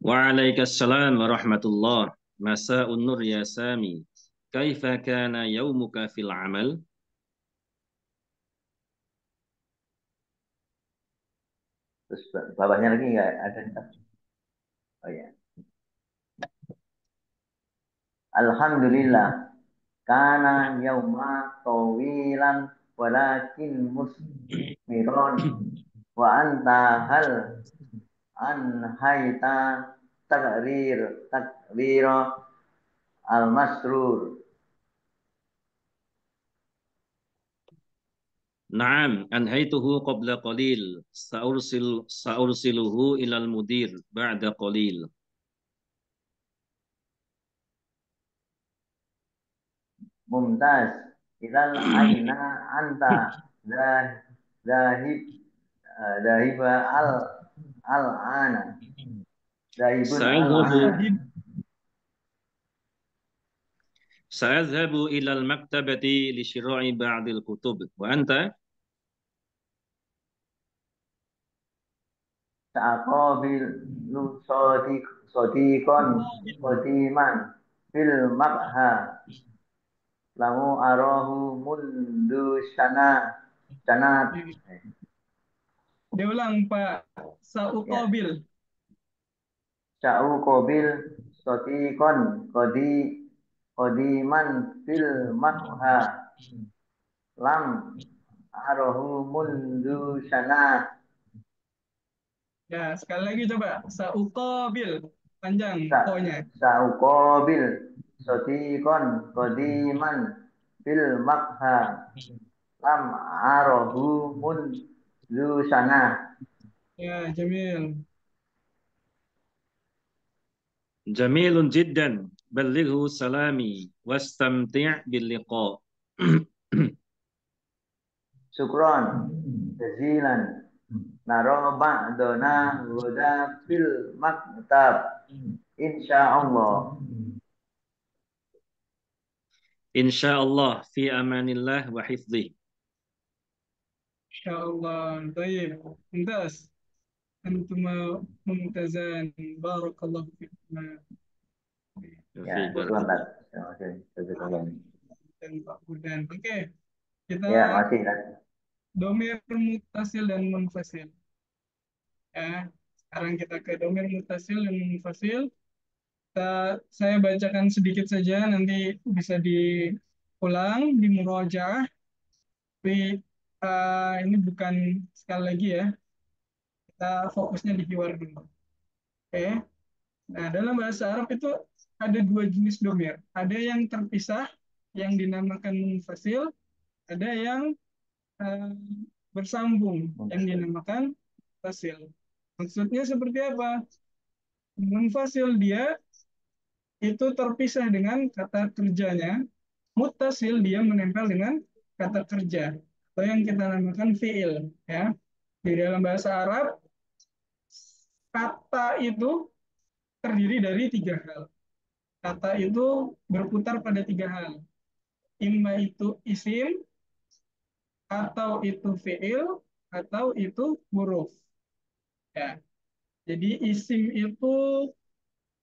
Waalaikumsalam warahmatullah. Masa'un nur ya Sami. Kaifa kana yaumuka fil amal? Terus bawahnya lagi nggak ada? Oh ya. Alhamdulillah. Kana yauma tawilan walakin musmiron wa anta hal anhaita takrir al-masrur. Naam, anhaituhu qabla qalil. Sa'ursiluhu ilal mudir ba'da qalil. Mumtaz. Ilal aina anta zahib zahiba al-ana. Zahibun al-ana. Sa'adhabu ilal maktabati li syira'i ba'dil kutub. Wa anta? Sa'aqabilu sadiqan qadiman fil maqha lamu arahu mundu sanat. Dia ulang Pak. Sa'uqabil. Sa'uqabil sadiqan qadiman fil maqha lam arahu mundu sanat. Ya, sekali lagi coba. Sa'uqabil. Panjang O-nya. Sa'uqabil sadiqan qadiman fil maqha lam arahu mundu sanat. Ya, Jamil. Jamilun jiddan. Ballighu salami. Wastamti' bil liqa. Syukron jazilan. Naro ba'dona goda fil maktab. Insyaallah. Insyaallah fi amanillah wa hifdhi. Insyaallah. Baik. Mumtaz. Antuma mumtazan. Barakallahu fikum. Ya, syukron Terima kasih. Dan Pak Burdan. Oke. Kita Ya, masih kan. domir mutasil dan munfasil. Ya, sekarang kita ke domir mutasil dan munfasil. Saya bacakan sedikit saja, nanti bisa diulang, di murojaah. Tapi ini bukan sekali lagi ya. Kita fokusnya di hiwar dulu. Oke. Nah, dalam bahasa Arab itu ada dua jenis domir. Ada yang terpisah, yang dinamakan munfasil. Ada yang bersambung, yang dinamakan fasil. Maksudnya seperti apa? Munfasil dia itu terpisah dengan kata kerjanya, muttasil dia menempel dengan kata kerja atau yang kita namakan fiil ya. Di dalam bahasa Arab kata itu terdiri dari tiga hal. Kata itu berputar pada tiga hal. Imma itu isim, atau itu fiil, atau itu huruf. Ya. Jadi isim itu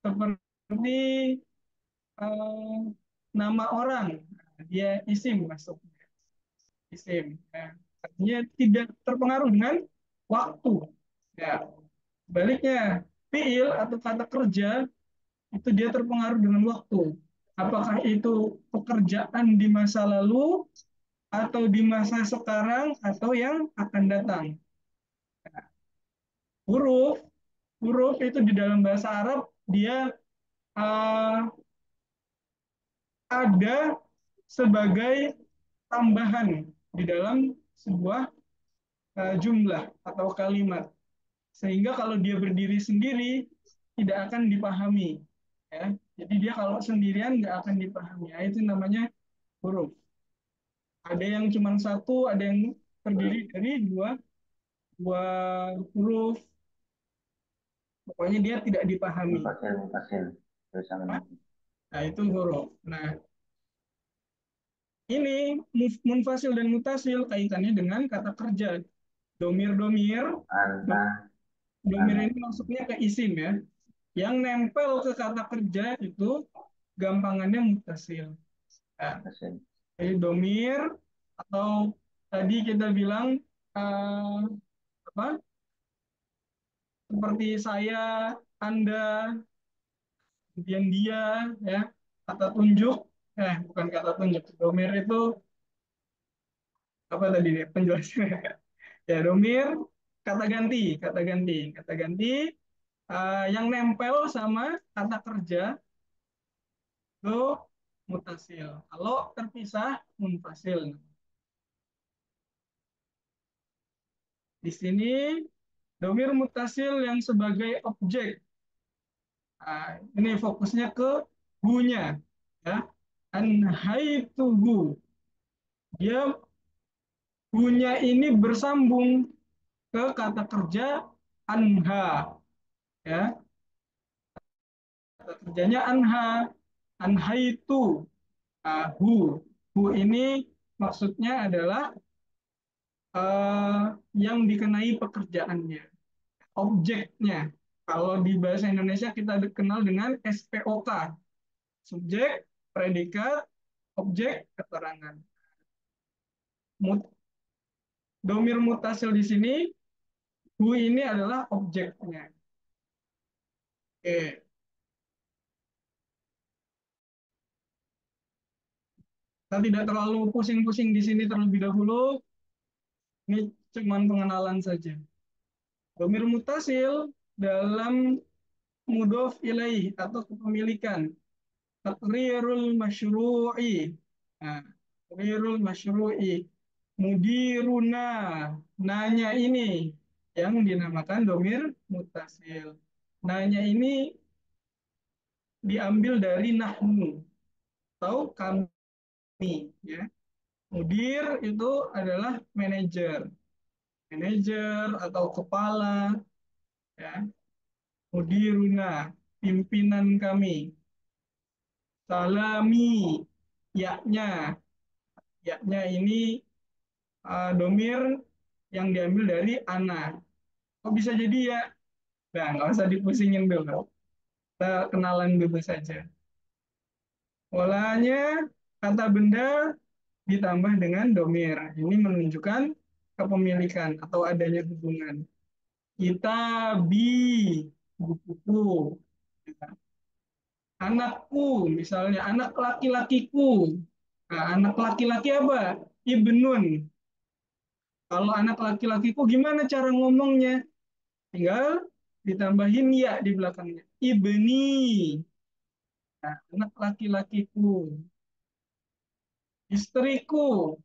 seperti nama orang, dia isim masuknya. Isim. Ya. Artinya tidak terpengaruh dengan waktu. Ya. Sebaliknya, fiil atau kata kerja itu dia terpengaruh dengan waktu. Apakah itu pekerjaan di masa lalu, atau di masa sekarang, atau yang akan datang. Huruf, huruf itu di dalam bahasa Arab dia ada sebagai tambahan di dalam sebuah jumlah atau kalimat. Sehingga kalau dia berdiri sendiri tidak akan dipahami. Ya. Jadi dia kalau sendirian nggak akan dipahami. Nah, itu namanya huruf. Ada yang cuma satu, ada yang terdiri dari dua huruf. Pokoknya dia tidak dipahami. Mufasil. Nah, itu huruf. Nah, ini munfasil dan mutasil kaitannya dengan kata kerja. Domir-domir. Domir ini masuknya ke isim ya. Yang nempel ke kata kerja itu gampangannya mutasil. Nah, jadi domir atau tadi kita bilang apa? Seperti saya, Anda, kemudian dia, ya. kata tunjuk, bukan kata tunjuk. Domir itu apa tadi nih penjelasannya? Ya, domir kata ganti yang nempel sama kata kerja itu mutasil. Kalau terpisah munfasil. Di sini domir mutasil yang sebagai objek. Ini fokusnya ke hu-nya, ya. Anhaituhu. Dia hu-nya ini bersambung ke kata kerja anha, ya. Kata kerjanya anha, anhaitu. Hu. Hu ini maksudnya adalah yang dikenai pekerjaannya, objeknya. Kalau di bahasa Indonesia kita kenal dengan SPOK, subjek, predikat, objek, keterangan. Domir mutasil di sini, hu ini adalah objeknya. Oke. Kita tidak terlalu pusing-pusing di sini terlebih dahulu. Ini cuma pengenalan saja. Domir mutasil dalam mudhof ilaih atau kepemilikan. Taqrirul masyru'i. Taqrirul masyru'i. Mudiruna. Nanya ini yang dinamakan domir mutasil. Nanya ini diambil dari nahnu atau kami, ya. Mudir itu adalah manajer atau kepala, ya. Mudiruna, pimpinan kami. Salami, yaknya ini domir yang diambil dari ana. Kok bisa jadi ya? Nah, nggak usah dipusingin dulu. Kita kenalan dulu saja. Polanya kata benda ditambah dengan domir. Ini menunjukkan kepemilikan atau adanya hubungan. Kitabi, bukuku. Anakku, misalnya anak laki-lakiku. Nah, anak laki-laki apa? Ibnun. Kalau anak laki-lakiku gimana cara ngomongnya? Tinggal ditambahin ya di belakangnya. Ibni. Nah, anak laki-lakiku. Istriku.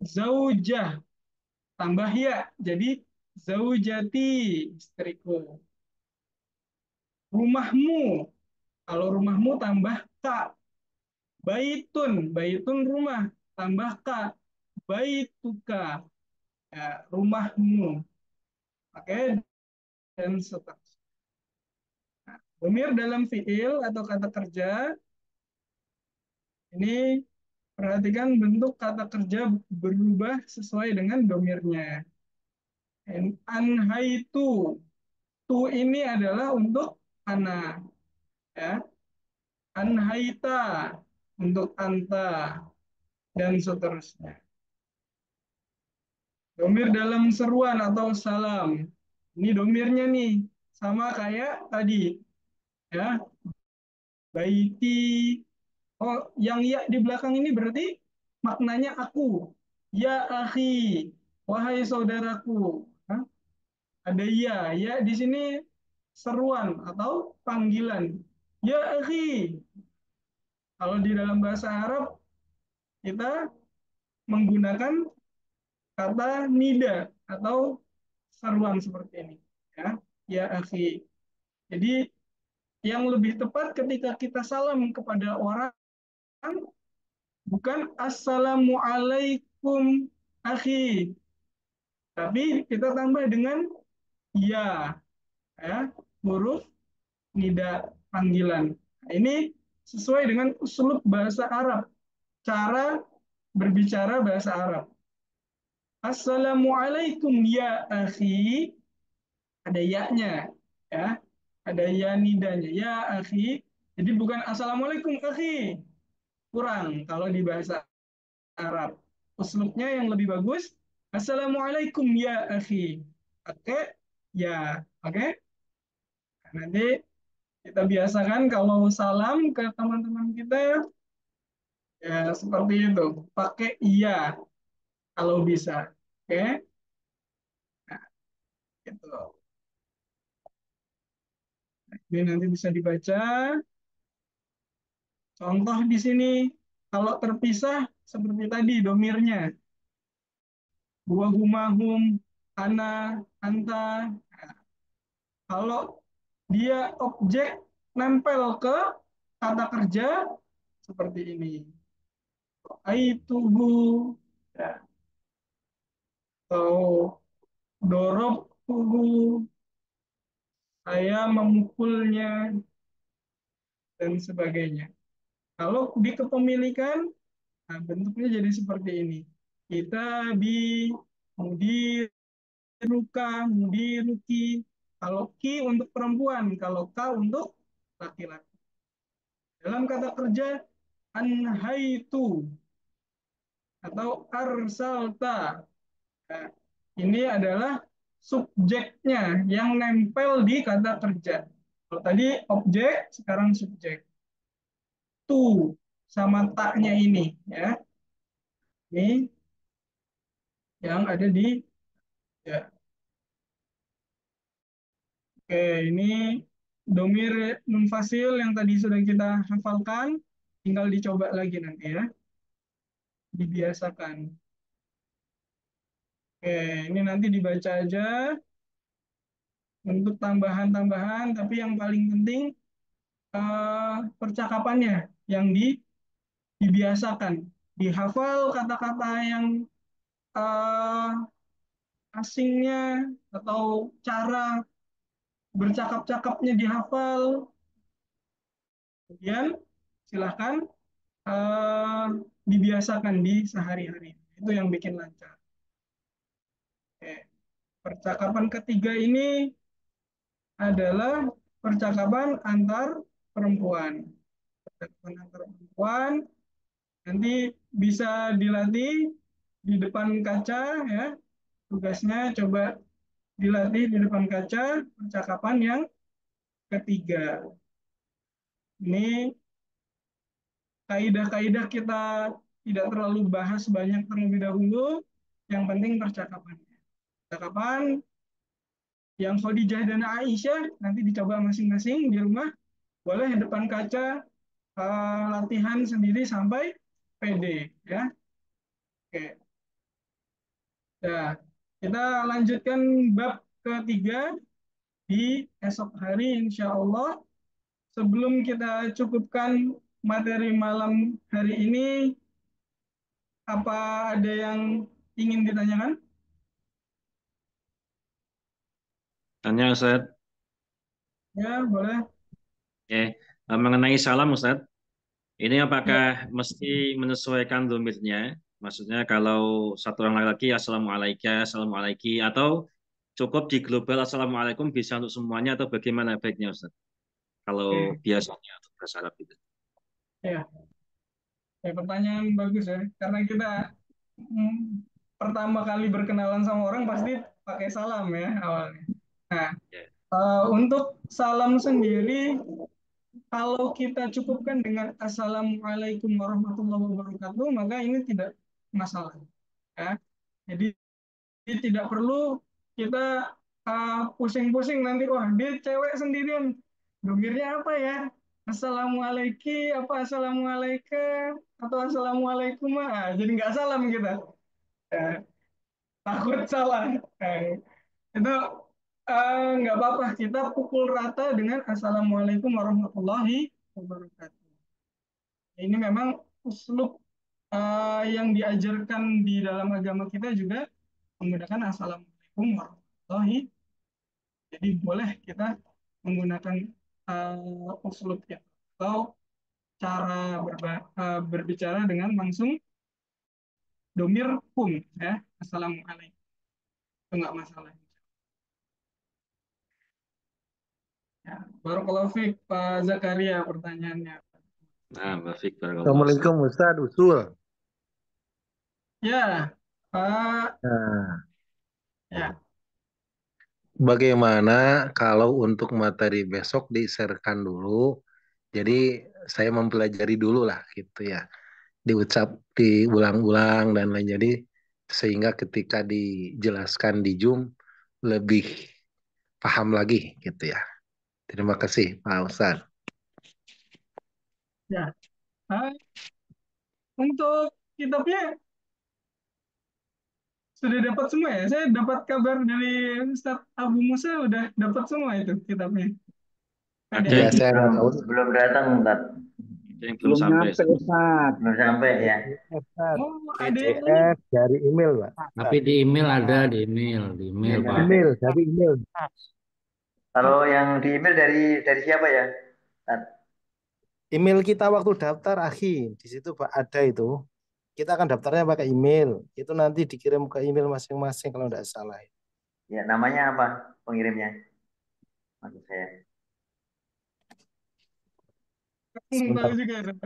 Zaujah. Tambah ya. Jadi zaujati, istriku. Rumahmu. Kalau rumahmu tambah ka. Baitun rumah. Tambah ka. Baituka. Ya, rumahmu. Oke, dan seterusnya. Nah, domir dalam fiil atau kata kerja ini perhatikan bentuk kata kerja berubah sesuai dengan domirnya. Anhaitu, tu ini adalah untuk ana, ya. Anhaita untuk anta dan seterusnya. Domir dalam seruan atau salam. Ini domirnya nih, sama kayak tadi. Ya. Baiti. Oh, yang ya di belakang ini berarti maknanya aku. Ya akhi, wahai saudaraku. Hah? Ada ya di sini seruan atau panggilan. Ya akhi. Kalau di dalam bahasa Arab kita menggunakan kata nida atau seruan seperti ini, ya akhi. Jadi yang lebih tepat ketika kita salam kepada orang bukan assalamualaikum akhi, tapi kita tambah dengan ya, huruf nida panggilan. Nah, ini sesuai dengan uslub bahasa Arab, cara berbicara bahasa Arab. Assalamualaikum ya akhi, ada ya-nya, ya, ada ya nidanya, ya akhi. Jadi bukan assalamualaikum akhi, kurang kalau di bahasa Arab. Uslubnya yang lebih bagus, assalamualaikum ya akhi, oke, ya, oke. Nanti Kita biasakan kalau salam ke teman-teman kita ya seperti itu, pakai iya kalau bisa. Oke, nah, gitu. Ini nanti bisa dibaca. Contoh di sini, kalau terpisah seperti tadi domirnya, huwa, huma, hum, ana, anta. Nah, kalau dia objek nempel ke kata kerja seperti ini. Aituhu, ya, atau dorob tuhu, saya memukulnya, dan sebagainya. Kalau di kepemilikan, nah bentuknya jadi seperti ini. Kita mudiruka, mudiruki. Kalau ki untuk perempuan, kalau ka untuk laki-laki. Dalam kata kerja, anhaitu atau arsalta. Nah, ini adalah subjeknya yang nempel di kata kerja. Kalau tadi objek, sekarang subjek. Tu sama taknya ini, ya. Ini yang ada di ya. Oke, ini domir munfasil yang tadi sudah kita hafalkan, tinggal dicoba lagi nanti ya, dibiasakan. Oke, ini nanti dibaca aja untuk tambahan-tambahan, tapi yang paling penting percakapannya yang dibiasakan, dihafal kata-kata yang asingnya atau cara bercakap-cakapnya dihafal. Kemudian silahkan dibiasakan di sehari-hari. Itu yang bikin lancar. Oke. Percakapan ketiga ini adalah percakapan antar perempuan. Percakapan antar perempuan nanti bisa dilatih di depan kaca ya. Tugasnya coba dilatih di depan kaca percakapan yang ketiga. Ini kaidah-kaidah kita tidak terlalu bahas banyak terlebih dahulu. Yang penting percakapan. Percakapan yang Khadijah dan Aisyah nanti dicoba masing-masing di rumah. Boleh depan kaca latihan sendiri sampai pede ya. Oke. Nah, kita lanjutkan bab ketiga di esok hari insya Allah. Sebelum kita cukupkan materi malam hari ini, apa ada yang ingin ditanyakan? Tanya Ustaz. Ya, boleh. Oke. Mengenai salam Ustaz, ini apakah mesti menyesuaikan domirnya? Maksudnya kalau satu orang laki-laki assalamualaikum, assalamualaikum, atau cukup di global assalamualaikum bisa untuk semuanya atau bagaimana baiknya Ustaz? Kalau biasanya untuk bahasa Arab itu. Ya. Pertanyaan bagus ya, karena kita pertama kali berkenalan sama orang pasti pakai salam ya awalnya. Nah, untuk salam sendiri, kalau kita cukupkan dengan Assalamualaikum warahmatullahi wabarakatuh, maka ini tidak masalah. Ya. Jadi tidak perlu kita pusing-pusing nanti, wah dia cewek sendirian, domirnya apa ya? Assalamualaikum, apa assalamualaikum, atau assalamualaikum, jadi nggak salam kita. Takut salah. Itu nggak apa-apa, kita pukul rata dengan assalamualaikum warahmatullahi wabarakatuh. Ini memang uslub yang diajarkan di dalam agama kita juga menggunakan assalamualaikum warahmatullahi. Jadi boleh kita menggunakan uslub itu atau cara berbicara dengan langsung domir hum ya, assalamualaikum, itu nggak masalah ya. Barakallahu fiik Pak Zakaria pertanyaannya. Nah, Baik, Assalamualaikum Ustaz Usul. Ya, Pak. Nah, Ya. bagaimana kalau untuk materi besok di-share-kan dulu. Jadi saya mempelajari dulu lah gitu ya. Diucap, diulang-ulang dan lain. Jadi sehingga ketika dijelaskan di Zoom lebih paham lagi gitu ya. Terima kasih Pak Ustaz. Ya, ah, untuk kitabnya sudah dapat semua ya. Saya dapat kabar dari Ustaz Abu Musa udah dapat semua itu kitabnya. Ada Ya, yang saya nggak tahu. Belum datang, Ustaz. ada yang belum sampai. Ustaz. Belum sampai ya. Ustaz, Oh, ada yang ini. PDF dari email, Pak. Tapi di email ada, di email, Pak. Email, dari email. Kalau yang di email dari siapa ya? Ustaz? Email kita waktu daftar, Akhi. Di situ Pak ada itu. Kita akan daftarnya pakai email. Itu nanti dikirim ke email masing-masing kalau tidak salah. Ya, namanya apa pengirimnya? Maksud saya. Belum tahu juga. Coba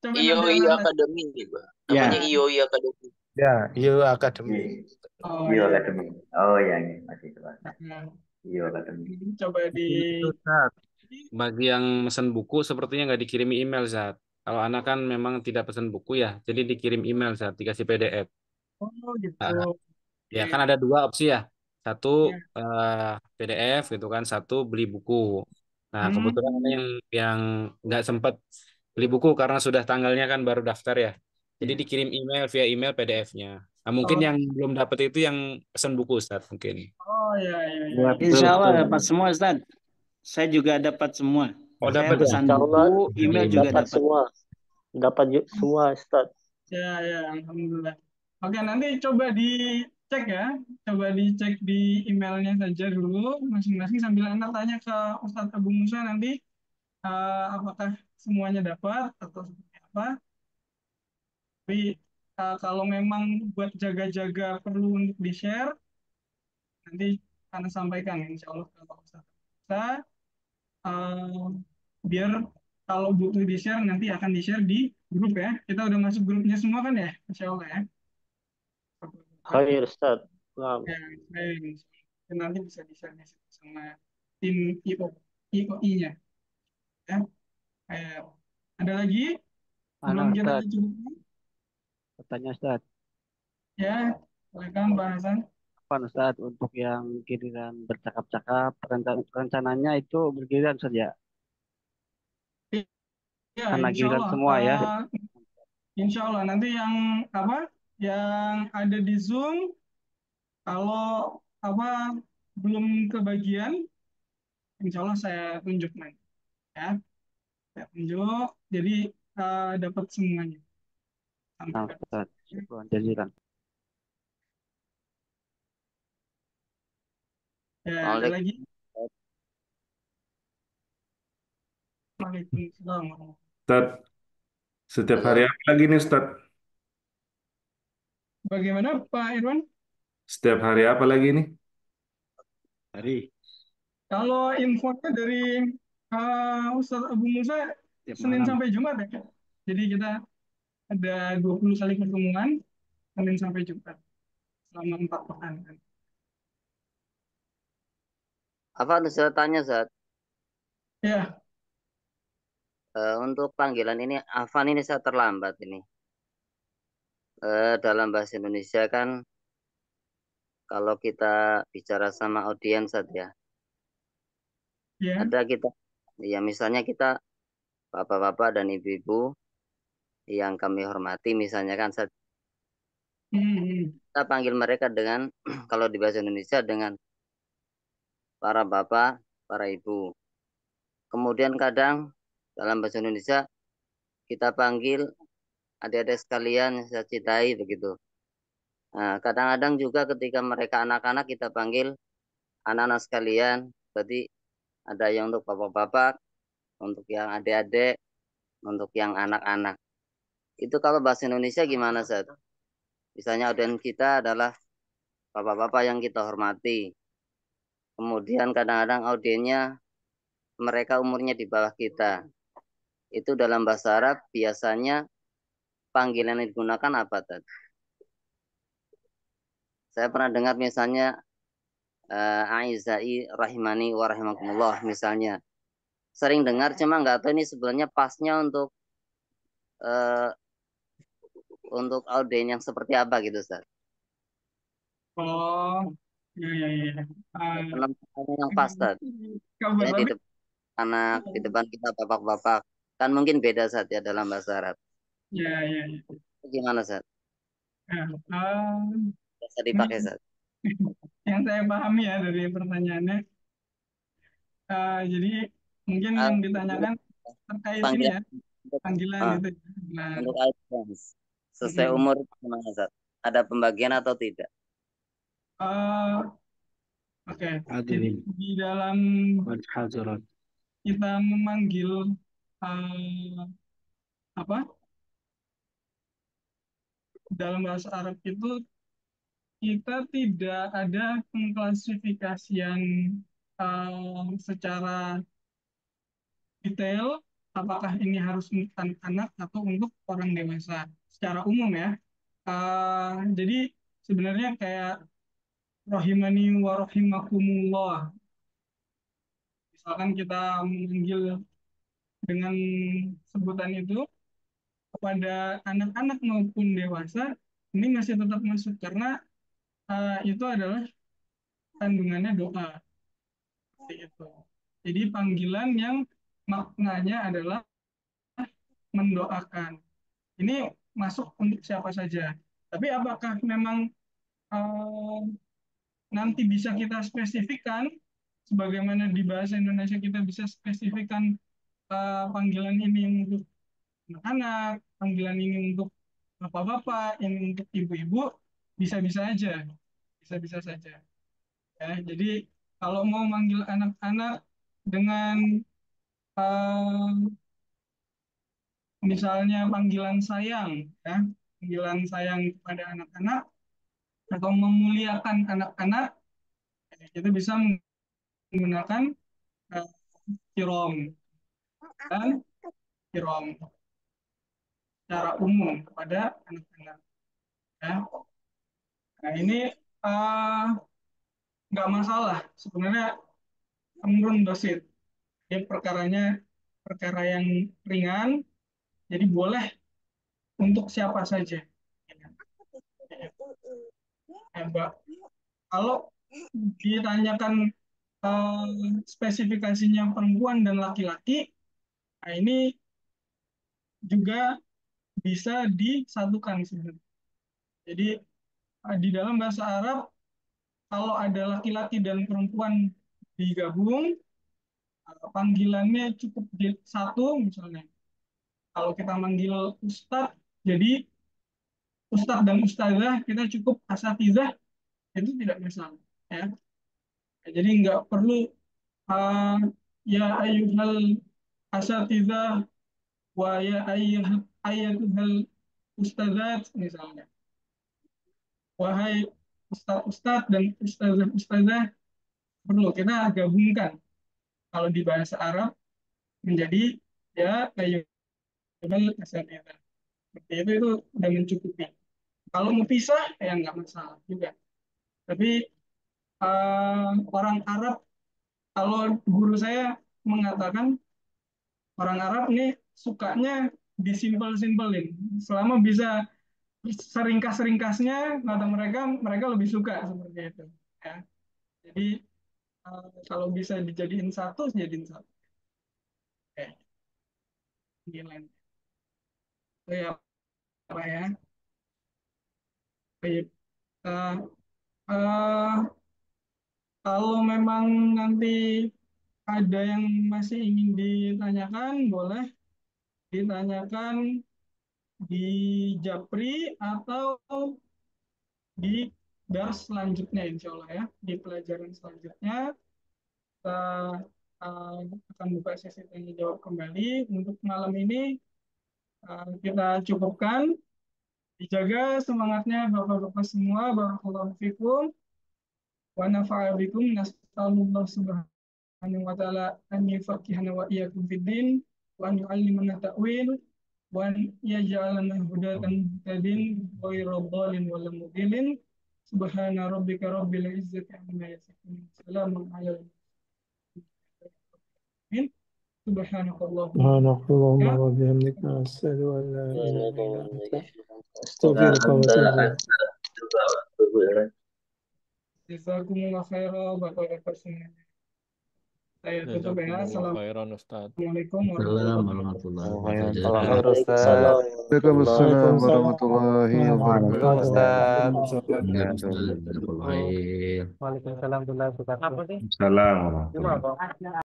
nanti IOI anak-anak. Academy juga. Ya. Namanya IOI Academy. Ya, Yo Academy. Oh Iyo iya. Academy. Oh ya, ini masih coba. Nah, Iyo Academy. coba di Ustaz, bagi yang pesan buku sepertinya nggak dikirimi email, Zat. Kalau anak kan memang tidak pesan buku ya, jadi dikirim email, Zat, dikasih PDF. oh gitu. Ah, ya Oke. kan ada dua opsi ya. Satu Ya. PDF gitu kan, satu beli buku. Nah, kebetulan ada yang nggak sempat beli buku karena sudah tanggalnya kan baru daftar ya. Jadi dikirim email via email PDF-nya. Nah, mungkin Oh, yang belum dapat itu yang pesan buku, Ustaz, mungkin. oh ya ya ya. Ya, Insya Allah betul. dapat semua, Ustaz. Saya juga dapat semua. Oh, Saya dapat ya? pesan Insya Allah buku, email juga dapat dapat. semua. Dapat semua, Ustaz. Ya ya, alhamdulillah. Oke, nanti coba dicek ya. Coba dicek di emailnya saja dulu masing-masing sambil Anda tanya ke Ustadz Abu Musa nanti apakah semuanya dapat atau seperti apa. Tapi kalau memang buat jaga-jaga perlu untuk di-share, nanti Anda sampaikan insya Allah ke Pak Ustadz. Bisa, biar kalau butuh di-share nanti akan di-share di grup ya. Kita udah masuk grupnya semua kan ya, insya Allah ya. Khair, Ustaz. Nah, Ya, baik. Dan nanti bisa di-share di situ sama tim IOI-nya. Ya. Ada lagi? Belum Halo kita Ustaz, cukupkan? bertanya Ustaz. Ya, silakan Pak Hasan. Apa Ustaz untuk yang giliran bercakap-cakap, rencananya itu bergiliran saja. Ya, Karena insya giliran Allah. semua ya. Insya Allah nanti yang apa? Yang ada di Zoom kalau apa belum kebagian, insya Allah saya tunjuk nanti. Ya, saya tunjuk. Jadi dapat semuanya. Nah, Ustaz, syukran jazilan. Ya, ada lagi? Waalaikumsalam. Ustaz, setiap hari apa lagi nih Ustaz? Bagaimana Pak Irwan? Setiap hari apa lagi nih? Hari. Kalau infonya dari Ustadz Abu Musa Senin malam. sampai Jumat ya. Jadi kita ada 20 kali pertemuan Senin sampai Jumat selama 4 pekan. Apa saya tanya, Zat? Ya, Untuk panggilan ini, Afan ini saya terlambat ini. Dalam bahasa Indonesia kan, kalau kita bicara sama audiens, Zat ya, ya. ada kita, ya misalnya kita bapak-bapak dan ibu-ibu yang kami hormati, misalnya kan, Zat, kita panggil mereka dengan, kalau di bahasa Indonesia dengan para bapak, para ibu. Kemudian kadang dalam bahasa Indonesia kita panggil adik-adik sekalian yang saya cintai begitu. Nah, kadang-kadang juga ketika mereka anak-anak kita panggil anak-anak sekalian. Berarti ada yang untuk bapak-bapak, untuk yang adik-adik, untuk yang anak-anak. Itu kalau bahasa Indonesia gimana, Zat? Misalnya audiens kita adalah bapak-bapak yang kita hormati. Kemudian kadang-kadang audiennya mereka umurnya di bawah kita. Itu dalam bahasa Arab biasanya panggilan yang digunakan apa tadi? Saya pernah dengar misalnya Aizai rahimani wa rahimakumullah misalnya. Sering dengar cuma nggak tahu ini sebenarnya pasnya untuk audien yang seperti apa gitu Ustaz. Oh, ya. Penempatan yang pas Ustaz. Kabar Ini di tapi depan anak, di depan kita bapak-bapak. Kan mungkin beda Ustaz ya dalam bahasa Arab. ya. Gimana Ustaz? Bisa Ini dipakai Ustaz. yang saya pahami ya dari pertanyaannya. Jadi mungkin yang ditanyakan terkait ini ya, panggilan Ah, itu. Nah, untuk audiens sesuai umur gimana Ustaz? Ada pembagian atau tidak? Oke. Hadirin Di dalam wal hadirat. kita memanggil eh, apa dalam bahasa Arab itu kita tidak ada pengklasifikasian secara detail apakah ini harus untuk anak-anak atau untuk orang dewasa secara umum ya. Jadi sebenarnya kayak rahimani wa rahimakumullah. Misalkan kita memanggil dengan sebutan itu kepada anak-anak maupun dewasa, ini masih tetap masuk karena itu adalah kandungannya doa. Seperti itu. Jadi panggilan yang maknanya adalah mendoakan. Ini masuk untuk siapa saja. Tapi apakah memang nanti bisa kita spesifikkan, sebagaimana di bahasa Indonesia kita bisa spesifikkan panggilan ini untuk anak-anak, panggilan ini untuk bapak-bapak, ini untuk ibu-ibu, bisa-bisa aja, bisa-bisa saja. Ya, jadi kalau mau manggil anak-anak dengan misalnya panggilan sayang, ya, panggilan sayang kepada anak-anak atau memuliakan anak-anak, kita bisa menggunakan kirom dan kirom secara umum kepada anak-anak. Ya. Nah ini nggak masalah sebenarnya amrun basit. Jadi perkara yang ringan, jadi boleh untuk siapa saja. Mbak, kalau ditanyakan spesifikasinya perempuan dan laki-laki, nah ini juga bisa disatukan sebenarnya. Jadi di dalam bahasa Arab, kalau ada laki-laki dan perempuan digabung, panggilannya cukup satu misalnya. Kalau kita manggil ustadz, jadi ustadz dan ustazah kita cukup asatizah, itu tidak masalah. Ya. Jadi nggak perlu ya ayyuhal asatizah wa ya ayyuhal ustazat misalnya. Wahai ustadz dan ustazah perlu kita gabungkan. Kalau di bahasa Arab menjadi ya ayyuhal asatizah. Seperti itu udah mencukupi. Kalau mau pisah ya nggak masalah juga. Tapi orang Arab, kalau guru saya mengatakan orang Arab ini sukanya disimpel-simpelin. Selama bisa seringkas-ringkasnya, kata mereka lebih suka seperti itu. Ya. Jadi kalau bisa dijadiin satu, jadiin satu. Oke. Gila. Itu ya, apa ya? Baik. Uh, uh, kalau memang nanti ada yang masih ingin ditanyakan, boleh ditanyakan di Japri atau di dars selanjutnya, insya Allah ya. Di pelajaran selanjutnya, kita akan buka sesi tanya jawab kembali. Untuk malam ini, kita cukupkan. Dijaga semangatnya Bapak-Bapak semua. Barakallahu fikum. Wa nafa'a bikum. Nas'alullah subhanahu wa ta'ala an yufaqihana wa iyyakum fid din wa an yu'allimana ta'wil wa an yaj'alana hudatan muhtadin ghairu dhalin wal mudillin. Subhana rabbika rabbil izzati amma yasifun. Salamun alal mursalin. Subhanakallahumma Subhanakallahumma wa bihamdika asyhadu an la ilaha illa anta astaghfiruka wa atubu ilaik. Jazakumullah khairan Bapak-bapak semuanya. Saya tutup ya. Jazakumullah khairan Ustaz. Assalamualaikum Assalamualaikum warahmatullahi warahmatullahi wabarakatuh. Waalaikumsalam warahmatullahi wabarakatuh. Ustaz. Waalaikumsalam warahmatullahi wabarakatuh. Waalaikumsalam warahmatullahi wabarakatuh. Salam warahmatullahi wabarakatuh.